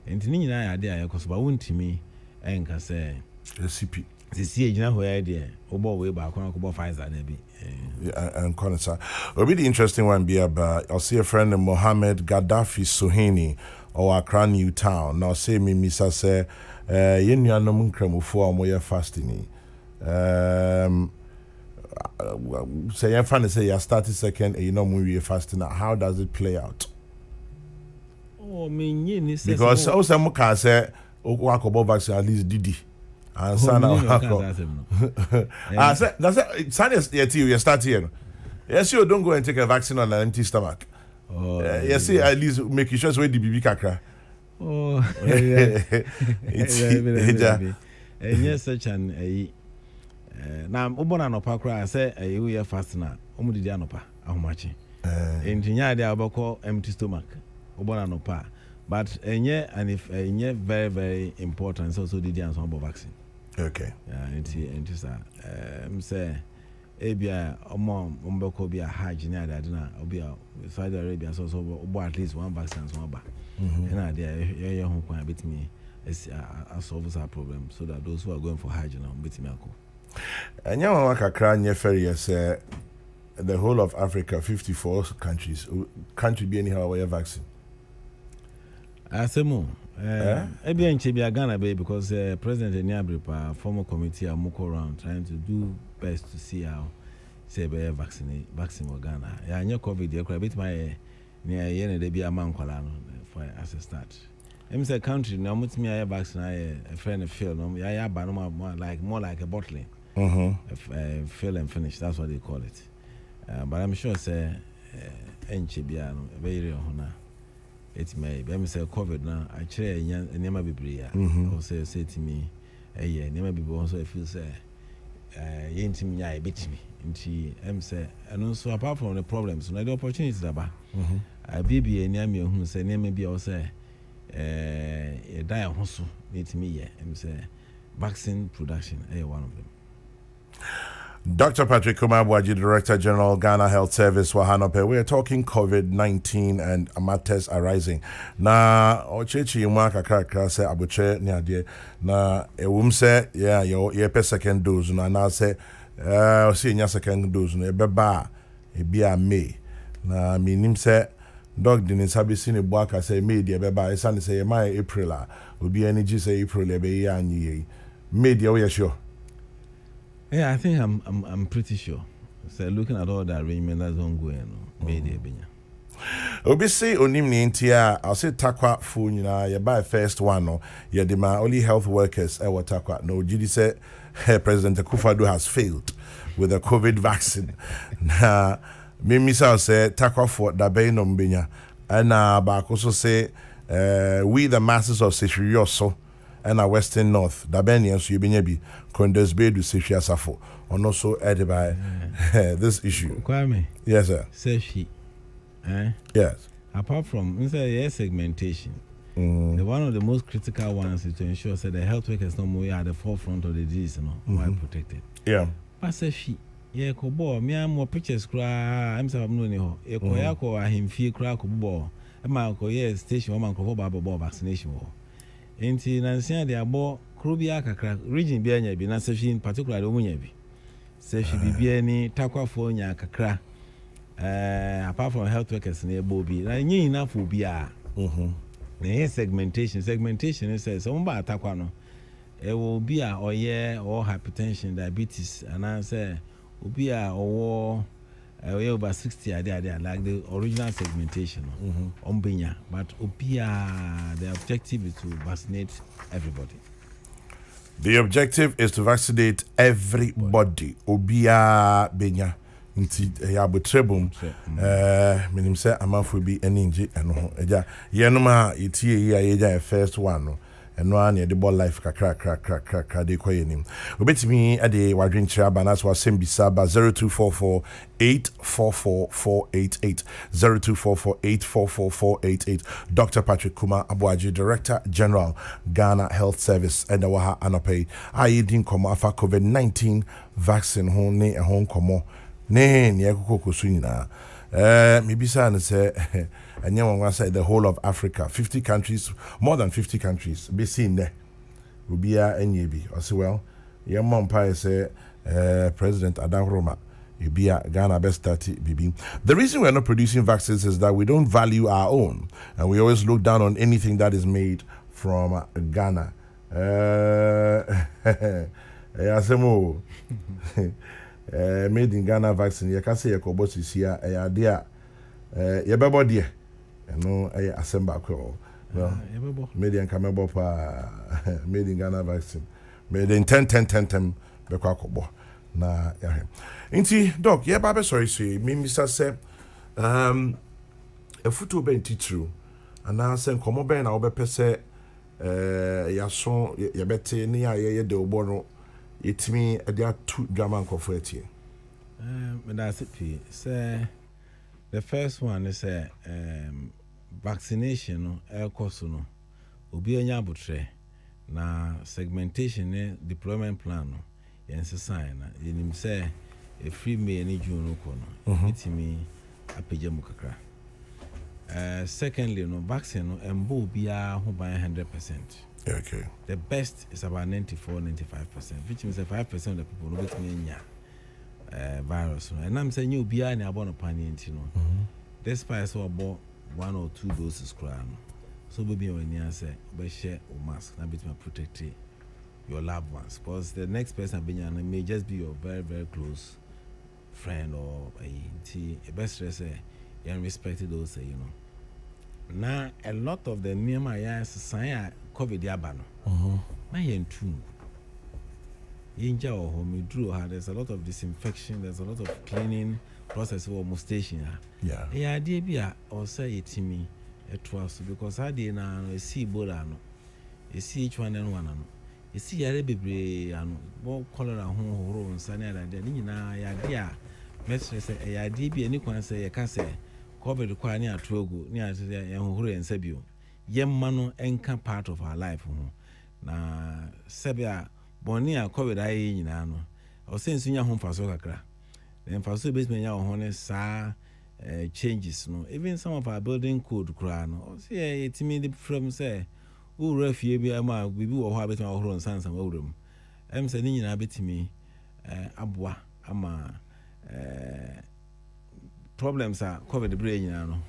And Nina idea because ba won't me and can say CP. The CH now where idea. Obo way back on Obo Pfizer maybe. And Connoisseur. A really interesting one be about I'll see a friend Mohammed Gaddafi Sohini or Accra New Town. Now say me Misa say yen ya no munkremu fo amoye fasting. Say you fan say you started second and you know we fasting. How does it play out? Oh me because also mo can say o vaccine at least didi. And sana say that's it. Sana you start here. Yes, you don't go and take a vaccine on an empty stomach. Yes, at least make sure it's the BB kakra. Yes, such an now Ubona no pakra say you are fast now. Did anopa how much? Engineer they about empty stomach. Ubona no pa. But and if very, very important, also did answer about vaccine. Okay. It's say Abia Umbeko be a Hajj near that dinner, or be a Saudi Arabia, so at least one vaccine, one back. And idea, your home can beat me as solves our problem so that those who are going for Hajj now beat me. And you want to cry near ferry, say the whole of Africa, 54 countries, can't be anyhow where vaccine. Asemo. Ebi enche bi Ghana be because President Eniabripa former committee are move around trying to do best to see how say be vaccine or Ghana. Ya anya COVID dey kra bit my near yen dey bi amankwala no for as a start. Em say country na mutimi aye vaccine aye a friend feel no ya ba no more like a bottling. Fill and finish, that's what they call it. But I'm sure say enche bi no very hona. It may be say COVID now. I try never be bria. Or say to me, yeah, never be also I feel say intim ya bit me. Into say and also apart from the problems, no the opportunities about. I be near me who say near maybe also die also need me yeah. Say vaccine production one of them. Dr. Patrick Kumabwaji, Director General, Ghana Health Service, Wahanope. We are talking COVID-19 and matters arising. Na ochechi imwaka kakra se abuche niadie na ewumse yeah your second dose na say see nya second dose no ebeba ebia May na minim se dog din sabi sine buaka say May de ebeba esane say my April a obi energy say April ebe ya anyi May de we sure. Yeah, I think I'm pretty sure. So looking at all the arrangement that's ongoing, maybe Obi say onim ni ntia I'll say takwa fu nyina ye buy first one no ye de ma only health workers e takwa no gidi say President Akufo-Addo has failed with the COVID vaccine. Na me misa say takwa for da be no mbenya and ba so say we the masses of Seshirioso and our Western North, the Benians, you be Condes Bay to Seshia Safo, or also added by this issue. Kwame. Yes, sir. Say she. Yes. Apart from inside segmentation, the one of the most critical ones is to ensure that the health workers no more at the forefront of the disease, well protected. Yeah. But say she. Yeah, kobo, me am more pictures cry. I'm so no ho. E koya ko ahim fie cry kobo. E ma ko yes station woman ko bo vaccination wo. Enti nansia de abo krobia kakra region bia nya bi na sefi particularly omunya bi sefi bibia ni takwafo nya kakra apart from health workers na ebo bi na nyi na fo bia na segmentation is say so mba atakwa no e wo bi a oye or hypertension diabetes and say obi a owo over 60 are like the original segmentation ombenya but opia the objective is to vaccinate everybody. The objective is to vaccinate everybody. Obia benya nti ya botrebum minim say amanfo bi eninji eno eja yenuma itie yi ayeja first one no eno an ye de ball life kakra de koyenim obetimi ade wadwenkyira banas wasem bisaba 0244844488 0244844488 Dr. Patrick Kumabwaji, Director General, Ghana Health Service, and waha anope ayedin komo afa COVID-19 vaccine ho ne ehon komo ne Kokrokoo so nyina mibisa ne say and one side the whole of Africa, 50 countries, more than 50 countries, be seen there. Will be a NAB. I say, well, your mom say President Adam Roma, you be a Ghana best 30 BB. The reason we're not producing vaccines is that we don't value our own, and we always look down on anything that is made from Ghana. Made in Ghana vaccine, you can say a cobos is here, a dear, your dear. No, I assemble. Well, made in Kamebo, made in Ghana vaccine, made in 10 Bekwakobo. Na, yeah. Inti, Doc, yeah, Baba, sorry, say, me, Mr. Seb, a photo ben teacher, and I send Como Ben, I'll be pese, ya son, ya bete, near ye de obono, it me a dear 2 German coffee. But that's it, say. The first one is vaccination, air course, no. Obi anya butre na segmentation deployment plan no. Yense sign na yenim say a free May ni June ko no. Itimi apeja mu kakra. Secondly, no vaccine no embo bia ho ban 100%. Okay. The best is about 94-95%, which means 5% of the people no get me nya. Virus, and I'm saying you be any abon opinion, you know. Despite so about 1 or 2 doses crown. So be when you say be share or mask na bit protect your loved ones, because the next person may just be your very very close friend or a best say and respected those you know. Now a lot of the nearby sign COVID yabano. Na yen too. Inja or home drew there's a lot of disinfection, there's a lot of cleaning process for almost station. Yeah. Yeah, dear or say it to me at once because I did now see Bodano. You see each one and one. You see a baby and more color at home and sunny and then ya dear. Mestre say a DB and you can say a case covered the choir near Trogo near Hore and Sebio. Yem mano enka part of our life. Na Sebia Bonia COVID I no. Or since you home for Sokakra. Then for so basement your honest changes no. Even some of our building code crown. Or see it me from say. Who refuse be ama we be or habit my own sons and room. Saying in a bit me abwa ama problems are covered the brain now.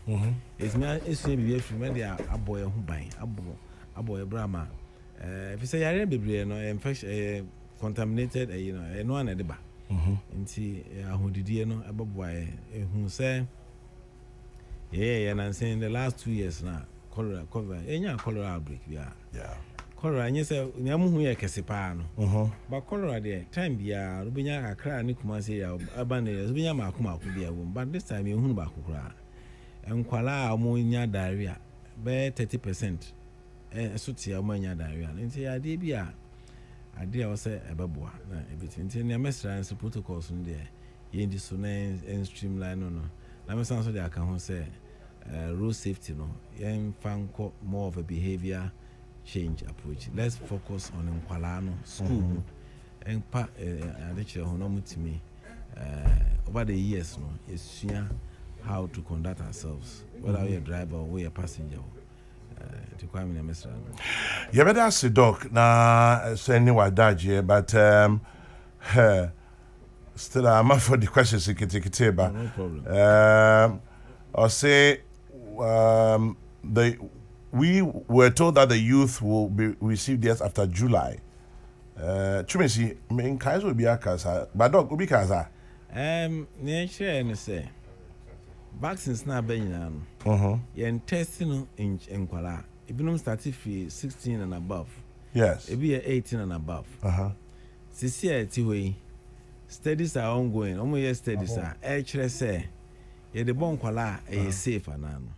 It's maybe from media a boy who buy a boy Brahma. If you say I be no infection contaminated, you know, no one at the back. And see who did you know about why who say, yeah, and I'm saying the last 2 years now. Cholera, cholera outbreak, yeah. Cholera, and you say, Yamu, ya Casipano. But cholera, there, time be a Rubinia, cry, Nikumasi, Abandon, Rubinia, Kuma, could be a woman, but this time you back cry. And Kuala, ammonia diarrhea, bear 30%. Sutia, ammonia diarrhea. And say, I did be a dear was a babua, a bit in the messer and protocols in there. In the Sunan and streamline, no. Let me answer the account say. Road safety, no, young fan more of a behavior change approach. Let's focus on Nkwalano school and part lecture to me over the years, no, is how to conduct ourselves, whether you're a driver or we're a passenger. To come in a mess. You better ask the doc na send you a but still I'm up for the questions you can take it, but no problem. I'll say we were told that the youth will be received theirs after July. Chumesi, in Kaiser will be a casa, but dog will be casa. Nature and say vaccines now being yen testing in Kuala. If you don't start if 16 and above, yes, it be 18 and above. CCI studies are ongoing. Almost studies are actually say. Yeah, the bon Kuala is safe and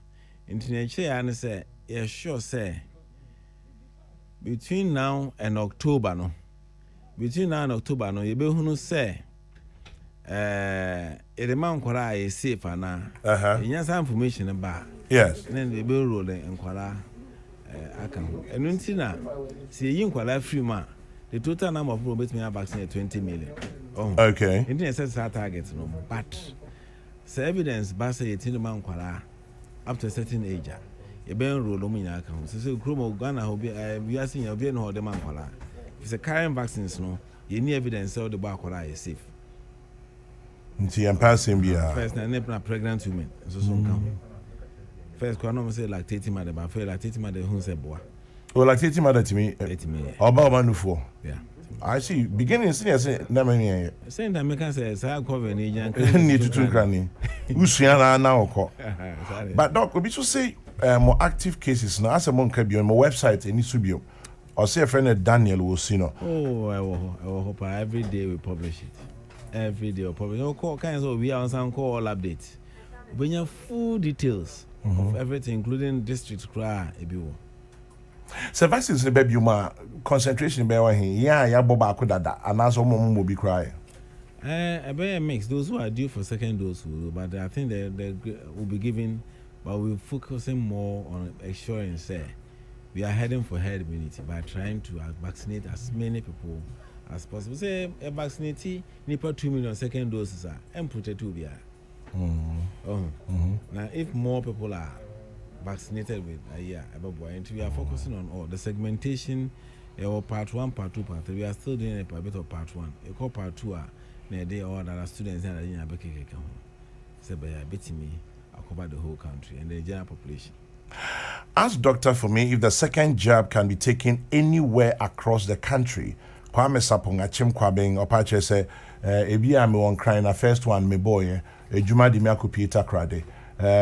into nature and say, yeah, sure say between now and October, no. Between now and October, no, you be who say the man Kuala is safe and you have some information about yes, then they be rolling in Kuala account. And until see you Kuala free man, the total number of people between vaccinated 20 million. Oh, okay. India says our targets, no, but. So evidence basa yetini man kwala up to a certain age. You be enrolled in your account. So Chromo Ghana will be we are seeing you be no the man kwala. If it's a current vaccines no, you need evidence so the bar kwala is safe. Nti I'm passing be first na pregnant women. So come. First kwano say lactating mother, but for lactating mother who say boy. Oh, lactating mother to me. 80 million. About manufo. Yeah. I see. Beginning senior say na me. Same time make say say cover ni jan. Need to tun krani. Usua na okọ. But doc, we so say more active cases now. As a mon ka bi on my website any subio. Or say a friend Daniel will see no. Oh, I will hope every day we publish it. Every day we publish. No call kinds of we are on some call updates. When you full details of everything, including district cry ebiwo. So vaccines the baby ma concentration be wa hin ya boba akodada anaso mo be cry. A better mix. Those who are due for second dose will, but I think they will be given, but we're focusing more on ensuring we are heading for herd immunity by trying to vaccinate as many people as possible. Say a vaccinate nipa 2 million second doses are and protect to be. Now if more people are vaccinated with a year above, and we are focusing on all the segmentation, part 1, part 2, part 3. We are still doing a bit of part 1. You call part 2 they all that are students and in say by me, I cover the whole country and the general population. Ask doctor for me if the second jab can be taken anywhere across the country. Kwame Sapong Achim Kwabeng Opache say ebi am on crying na first one me boy ejuma di me akopita krade.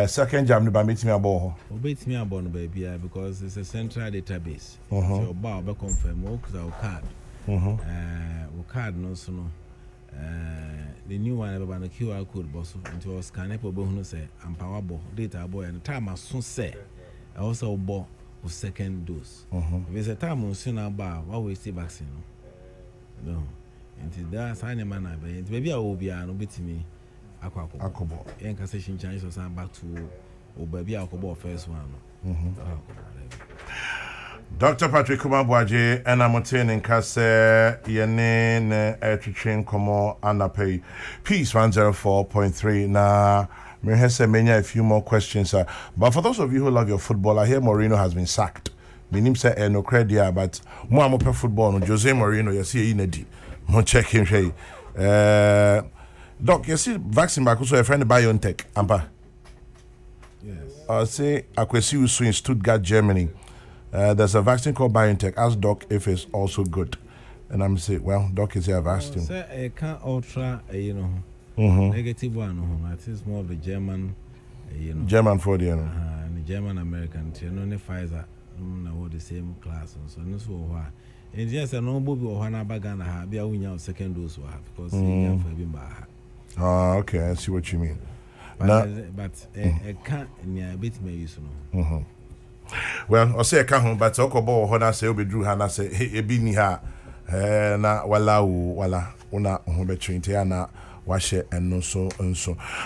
Second jab no ba metimi abo ho. Obetimi abo no baby because it's a central database. So ba be confirm o card. O card no so no the new one about the QR code boss into scan up obo hu say ampawabo data boy and time aso say also bo o second dose. If it's a time on soon about what we see vaccine no into that sign man na baby I will be an obetimi akobo en ka session change so back to o baby akobo first one. Dr. Patrick Kumabwaje and I'm attending Kase Yene ne Etchin Komo Anapay Peace 104.3 na me has a few more questions but for those of you who love your football I hear Mourinho has been sacked. Minim say no credit but mo amope football no Jose Mourinho you see inedi mo check him say doc you see vaccine back so a friend BioNTech ampa yes say akwesi usu in Stuttgart Germany. There's a vaccine called BioNTech. Ask Doc if it's also good. And I'm saying, well, Doc is here. I've asked him. Sir, I can't ultra, negative one. It is more of the German, German for the, and the German American. Only Pfizer, no, the same class. And so, no, so why? And yes, I know Bobby or Hannah Bagana, be a winner second dose, because he for him. Okay, I see what you mean. But I can't near a bit, maybe so. Well, I say I can't, but Okobo Hona say Obi Drew Hana say ebi ni ha na wala una between na washe and no so.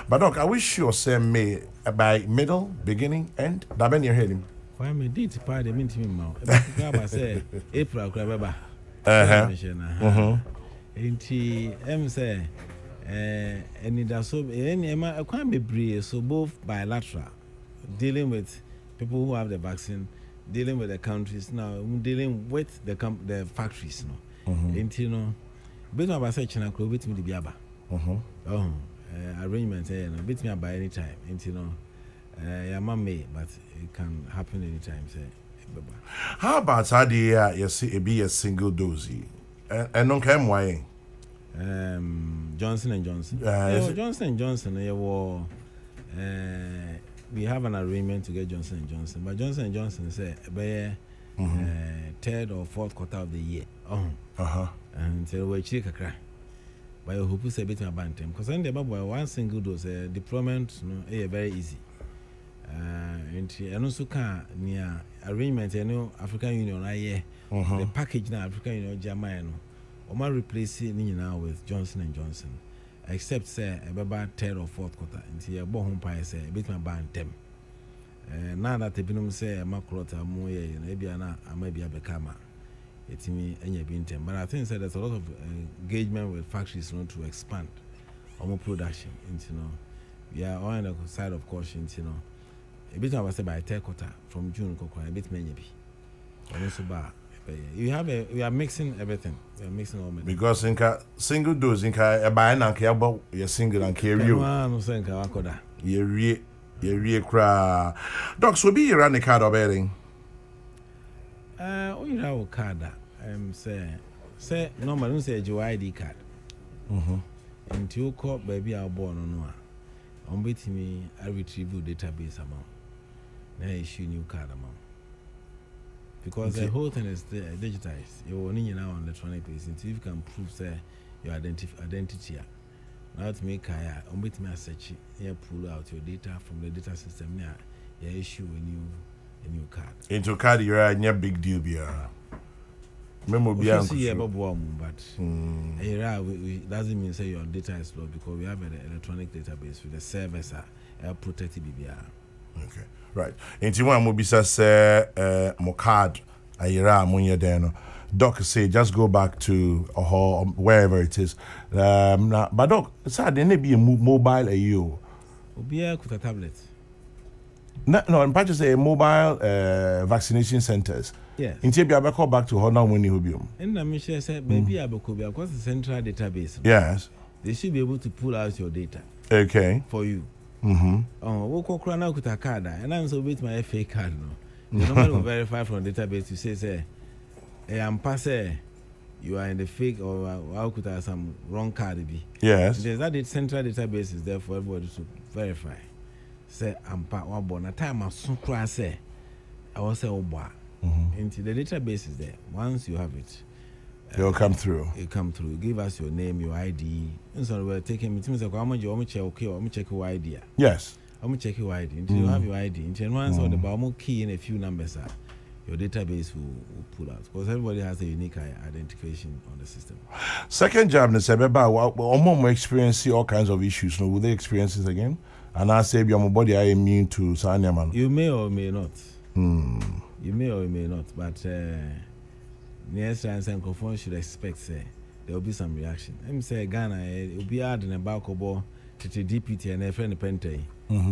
But doc, I wish you say me by middle, beginning, end. That ben you hear him. Why me did part the mint me mouth. I say April crababa. Inti say and it so any I can't be brave so both bilateral dealing with people who have the vaccine, dealing with the countries now, dealing with the factories now. And based on say China could beat me the biaba. Arrangement beat me by any time. And may, but it can happen anytime. Say, how about how the you see it be a single dose? And no came why? Johnson and Johnson. Johnson and Johnson. We have an agreement to get Johnson & Johnson, but Johnson & Johnson say by third or fourth quarter of the year. And so we check a crack. But I hope you say bit about them because then the bubble one single dose deployment very easy. And also can near arrangement African Union the package now African Union Germany or might replace it now with Johnson & Johnson. Except say about third or fourth quarter until your born pie say a bit my band them. Now that the binum say a macrota more maybe I may be a becama. It's me and your bintem. But I think that there's a lot of engagement with factories to expand or more production. We are on the side of caution, a bit of I say by third quarter from June, a bit maybe. And also bar. We are mixing everything. We are mixing all because single dose a buy and care about your single and carry you. You cry. Docs will be around the card of bearing. We have a card. Say no, I don't say your ID card. And you call baby are born on one. On bit me, I retrieve database amount. Now issue new card amount. Because the whole thing is digitized. You're only now on electronic basis. If you can prove say your identity. Now to make on bit me search here pull out your data from the data system now. You issue a new card. Into card you're a big deal be Memo be but doesn't mean say your data is low because we have an electronic database with the servers are protected BBR. Okay. Right. Into one mobisa say mo card ayira amunya deno. Doc say just go back to wherever it is. But doc, say there be a mobile you. Obia kuta tablet. No, in fact say mobile vaccination centers. Yes. Until be able call back to Honda when you be. And I mean say maybe abekobia because the central database. Yes. They should be able to pull out your data. Okay. For you. Oh, we Kokrokoo now kuta card and I'm so with my FA card no. The number will verify from the database to say I'm passe. You are in the fake or how could I have some wrong card be? Yes. There's that central database is there for everybody to verify. Say I'm part one born. A time I soon say I will say into the database is there. Once you have it, it'll come through. It come through. Give us your name, your ID. And so we're taking me. Like, how much you check? Okay, I'm check your ID. Yes. I'm check your ID. Until you have your ID. Until once or the bottom key in a few numbers your database will pull out because everybody has a unique identification on the system. Second job, they say, more experience all kinds of issues. No, will they experience it again? And I say, your body are immune to Sanyaman. You may or may not. You may or may not, but next time, some should expect there will be some reaction. I'm say Ghana, it will be hard in a balcony to the DPT and a friend Pente.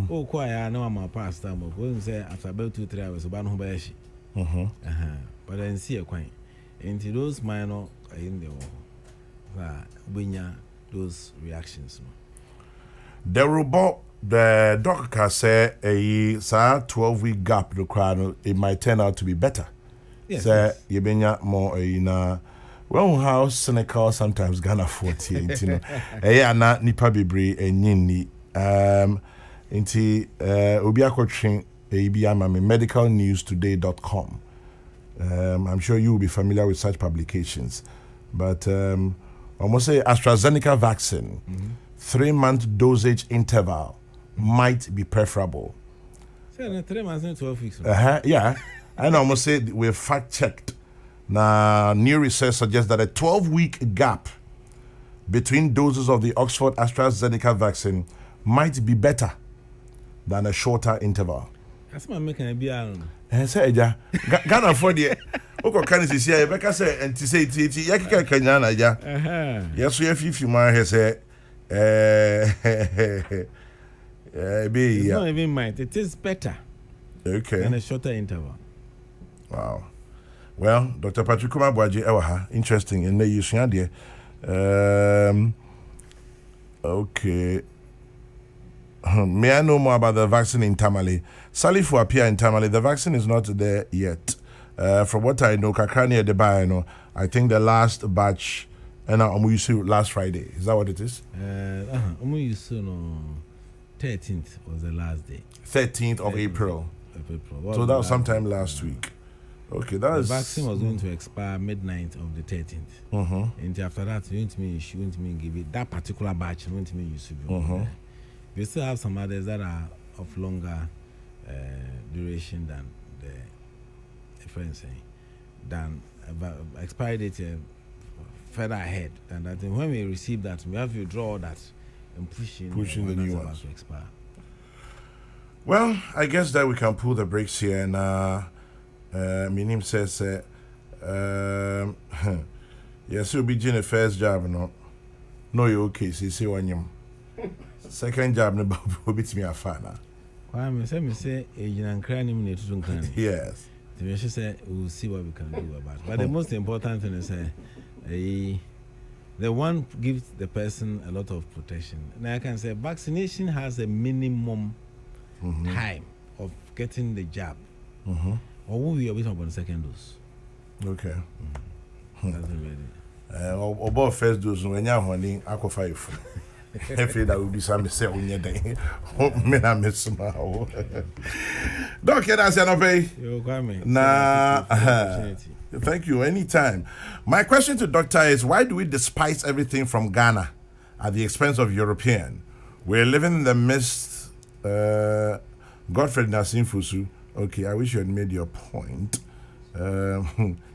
Oh, quite I know I'm a past time, but when say after about 2-3 hours, about who by she. But I see a quite into those minor in the those reactions. The robot, the doctor said a 12-week gap the crowd it might turn out to be better. Yes. So you been more in well how cynical sometimes Ghana 40 you know. Eh na nipa bebre enyini inti obi akotwen medicalnewstoday.com. I'm sure you will be familiar with such publications. But almost say AstraZeneca vaccine, 3-month dosage interval might be preferable. So 3 months and 12 weeks. Yeah. And I almost say we're fact-checked. Now, new research suggests that a 12-week gap between doses of the Oxford AstraZeneca vaccine might be better than a shorter interval. That's my making a beer. And say, Ghana for the Oko can see here, Becca say, and to say, Yakika Kenyana, yes, we have 50 miles. It's not even mind, it is better. Okay. Than a shorter interval. Wow. Well, Dr. Patrick Kumabwaji Ewaha, interesting in the use there. Okay. May I know more about the vaccine in Tamale? Salifu appear in Tamale. The vaccine is not there yet. From what I know, Kakrani Adebayo, I think the last batch, and you see last Friday. Is that what it is? 13th was the last day. 13th of April. So that was sometime last week. Okay, that is. The vaccine was going to expire midnight of the 13th. And after that, you won't me give it that particular batch. You won't me use it. We still have some others that are of longer duration than the friends saying than expiry date further ahead. And that when we receive that, we have to draw that and pushing the new ones to expire. Well, I guess that we can pull the brakes here. And Minim says, yes, you'll be doing the first job, no, you're okay. So you see when you second job, no, will be to me a fan. Me say, yes. She said, we'll see what we can do about it. But the most important thing is, the one gives the person a lot of protection. Now I can say vaccination has a minimum time of getting the jab. Or will we wait on the second dose? Okay. That's ready. About first dose, when you're holding aqua 5. I feel that will be some mistake when you're there. Me na miss now. Doc, that's enough. You're coming. Nah. Thank you. Anytime. My question to Doctor is, why do we despise everything from Ghana at the expense of European? We're living in the midst. Godfred Nassim Fusu. Okay, I wish you had made your point.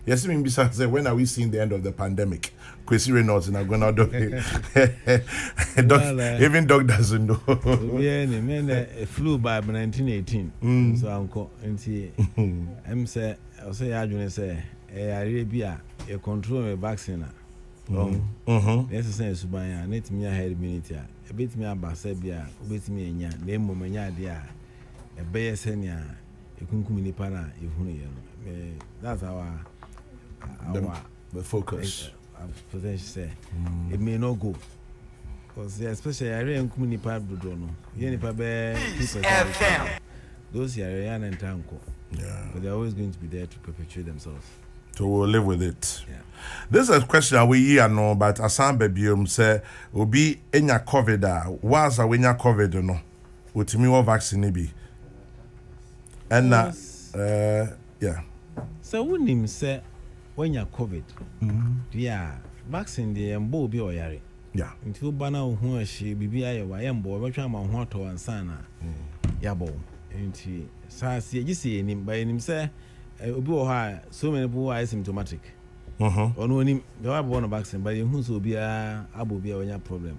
Yes, besides, when are we seeing the end of the pandemic? Kwesi Reynolds and I'm going to even Doc doesn't know. It flew by 1918. So I'm say, I'll say, I say, Arabia, you control a vaccine. Yes, sense by a net me a head immunity. A bit me a basebia, a bit me a name, Momania, dear, a bear senior, a kunkumini pana, if that's our the focus. Potential say it may not go because especially I really community part do no. Yen pa be those are yan and tanko. Yeah. But they're always going to be there to perpetuate themselves. So we'll live with it. Yeah. This is a question we hear no, but asan baby say obi enya COVID was a wenya COVID no. Utimi wa vaccine bi. And yeah. So when him say when you're COVID, yeah, vaccine the mbo bi oyare. Yeah. Until bana who she bibi aye wa yembo we twa ma ho to ansana. Yabo. Nti saasi you see him by him say obi wo ha so many people are asymptomatic. Ono onim they have one vaccine but you so obi abo bi onya problem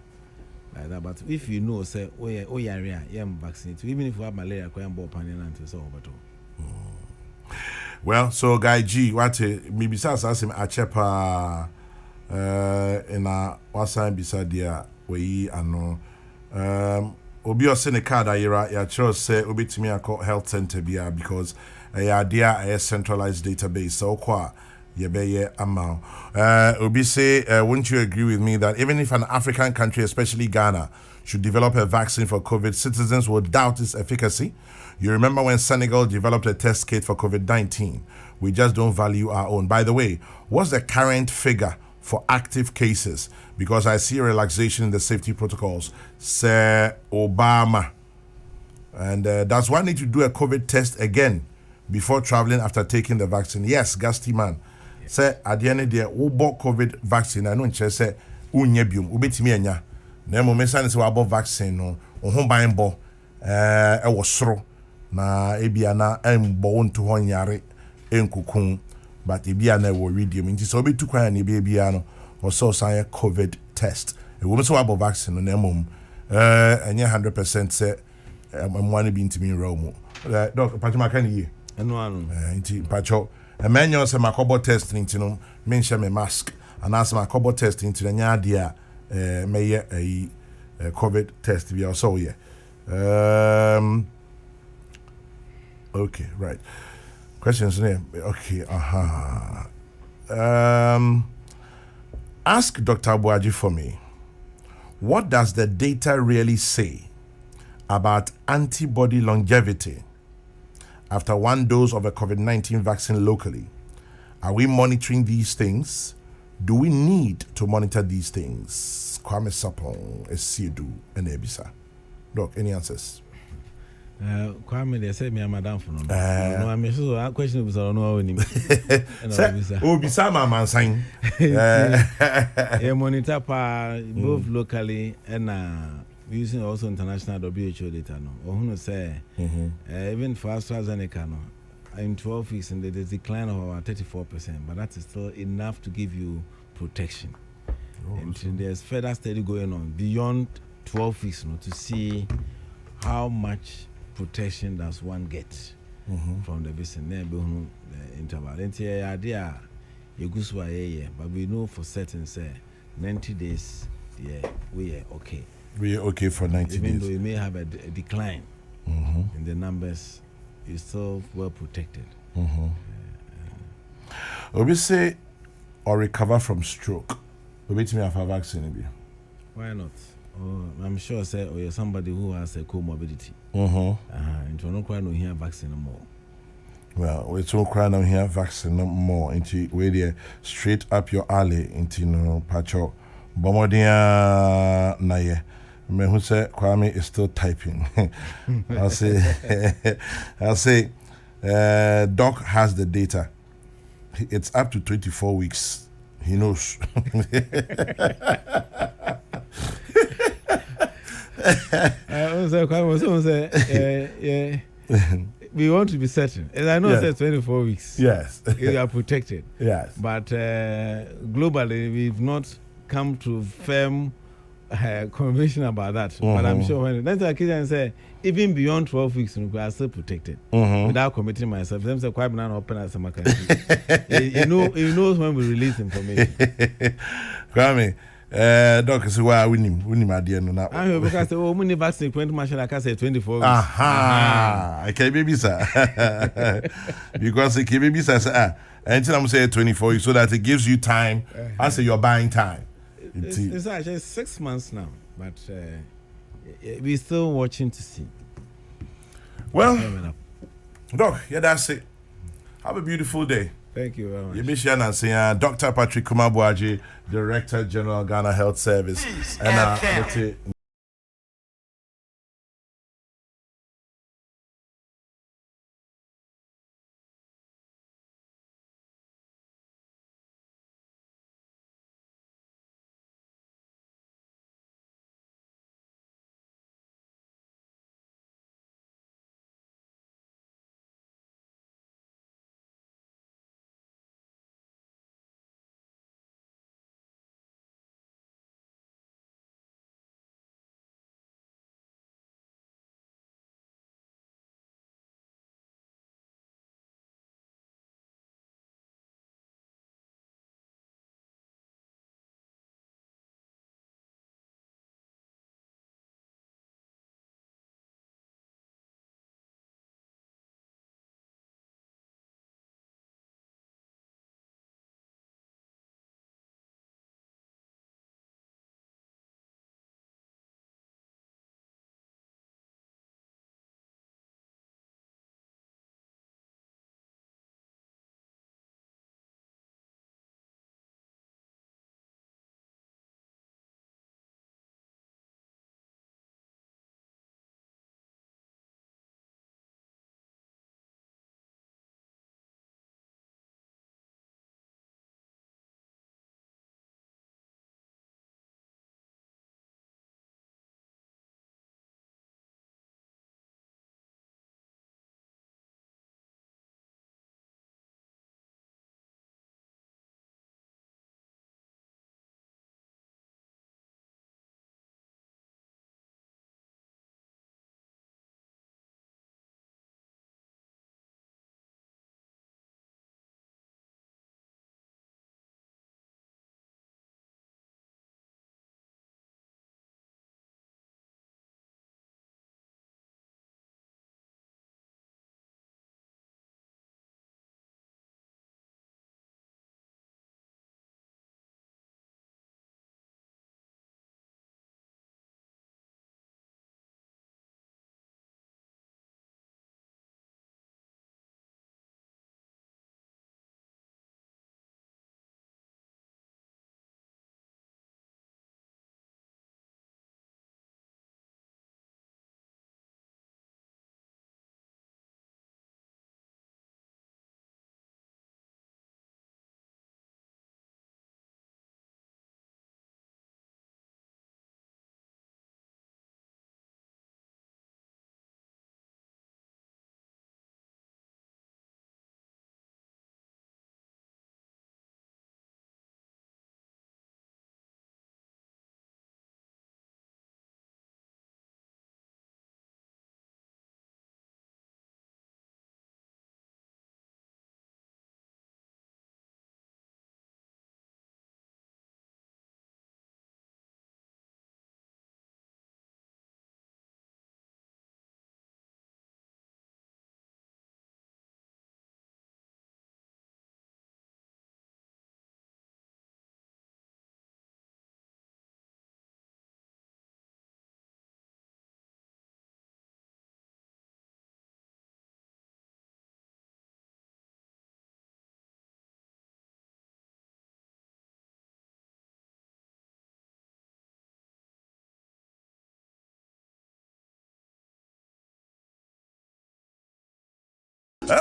like that, but if you know say oyare a yem vaccinate even if you have malaria kwa yembo panin until so obato. Well, so Guy G, what me besides ask him a chepa in a wasan beside there we ano obi o send a card ayira ya chiro say obi timi akọ health center bia because idea a centralized database so kwa yebeye amount obi say won't you agree with me that even if an African country, especially Ghana, should develop a vaccine for COVID, citizens will doubt its efficacy? You remember when Senegal developed a test kit for COVID-19? We just don't value our own. By the way, what's the current figure for active cases? Because I see a relaxation in the safety protocols. Say Obama. And does one need to do a COVID test again before traveling after taking the vaccine? Yes, Gasti man. Say at the end of the day, who bought COVID vaccine? I know in say unyebium, ubetimi enya. Nemo mesa se wa bought vaccine no, ohun ban bo e wo soro na ebia na embo wonto ho nyare enkukun, but ebia na wo redeem. Nti so obetu kwan na ebia no, wo so san COVID test. E wo so wa bought vaccine no nemo enye 100% say amwane bi ntimi nra mu. Doc Pachima kan yi. Eno anu. Nti pacho emenyo se makobo test nti no menhye me mask anas makobo test nti nya ade a meye COVID test bi also ye. Okay, right. Questions there. Okay, ask Dr. Abuaji for me. What does the data really say about antibody longevity after one dose of a COVID-19 vaccine locally? Are we monitoring these things? Do we need to monitor these things? Kwame Sapon, Esiedu, and Ebisa. Doc, any answers? Kwame, they said me a madam for no. No, I'm sure that question was on no any. Obisa man sign. Monitor both locally and using also international WHO data no. Or who say even for AstraZeneca no, in 12 weeks and there's a decline of about 34%, but that is still enough to give you protection. And there's further study going on beyond 12 weeks no, to see how much protection does one get from the vaccine. The interval. And the idea you go but we know for certain say 90 days we are okay. We are okay for 90 Even days. though you may have a decline in the numbers, you're still well protected. We say or recover from stroke. We wait me have a vaccine. Why not? I'm sure say or you're somebody who has a comorbidity. And you're not quite no here vaccine more. Well, we're so crying on here vaccine more into where they straight up your alley into no pacho. Bomodia naye. Me who say Kwame is still typing. I'll say Doc has the data. It's up to 24 weeks. He knows. We want to be certain. As I know, Yes. it's 24 weeks. Yes. You are protected. Yes. But globally, we've not come to firm convention about that. But I'm sure when that's why I say, even beyond 12 weeks, we are still protected without committing myself. Them say quite banana open as a country. He knows when we release information. Kwame, Doc is why we need my dear no. I hear because oh, many vaccine 20 machine I can say 24 weeks. Aha, okay, baby sir. Because the baby says until I'm saying 24 weeks so that it gives you time. I say you're buying time. It's actually 6 months now, but we're still watching to see. Well, Doc, yeah, that's it. Have a beautiful day. Thank you very much. Yebishian and saying Dr. Patrick Kumabuaji, Director General Ghana Health Service. And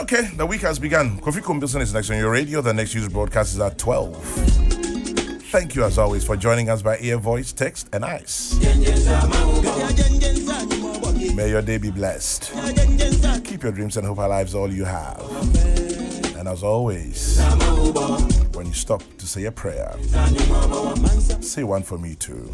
okay, the week has begun. Kofi Kumbison is next on your radio. The next news broadcast is at 12. Thank you as always for joining us by ear, voice, text, and ice. May your day be blessed. Keep your dreams and hope alive all you have. And as always, when you stop to say a prayer, say one for me too.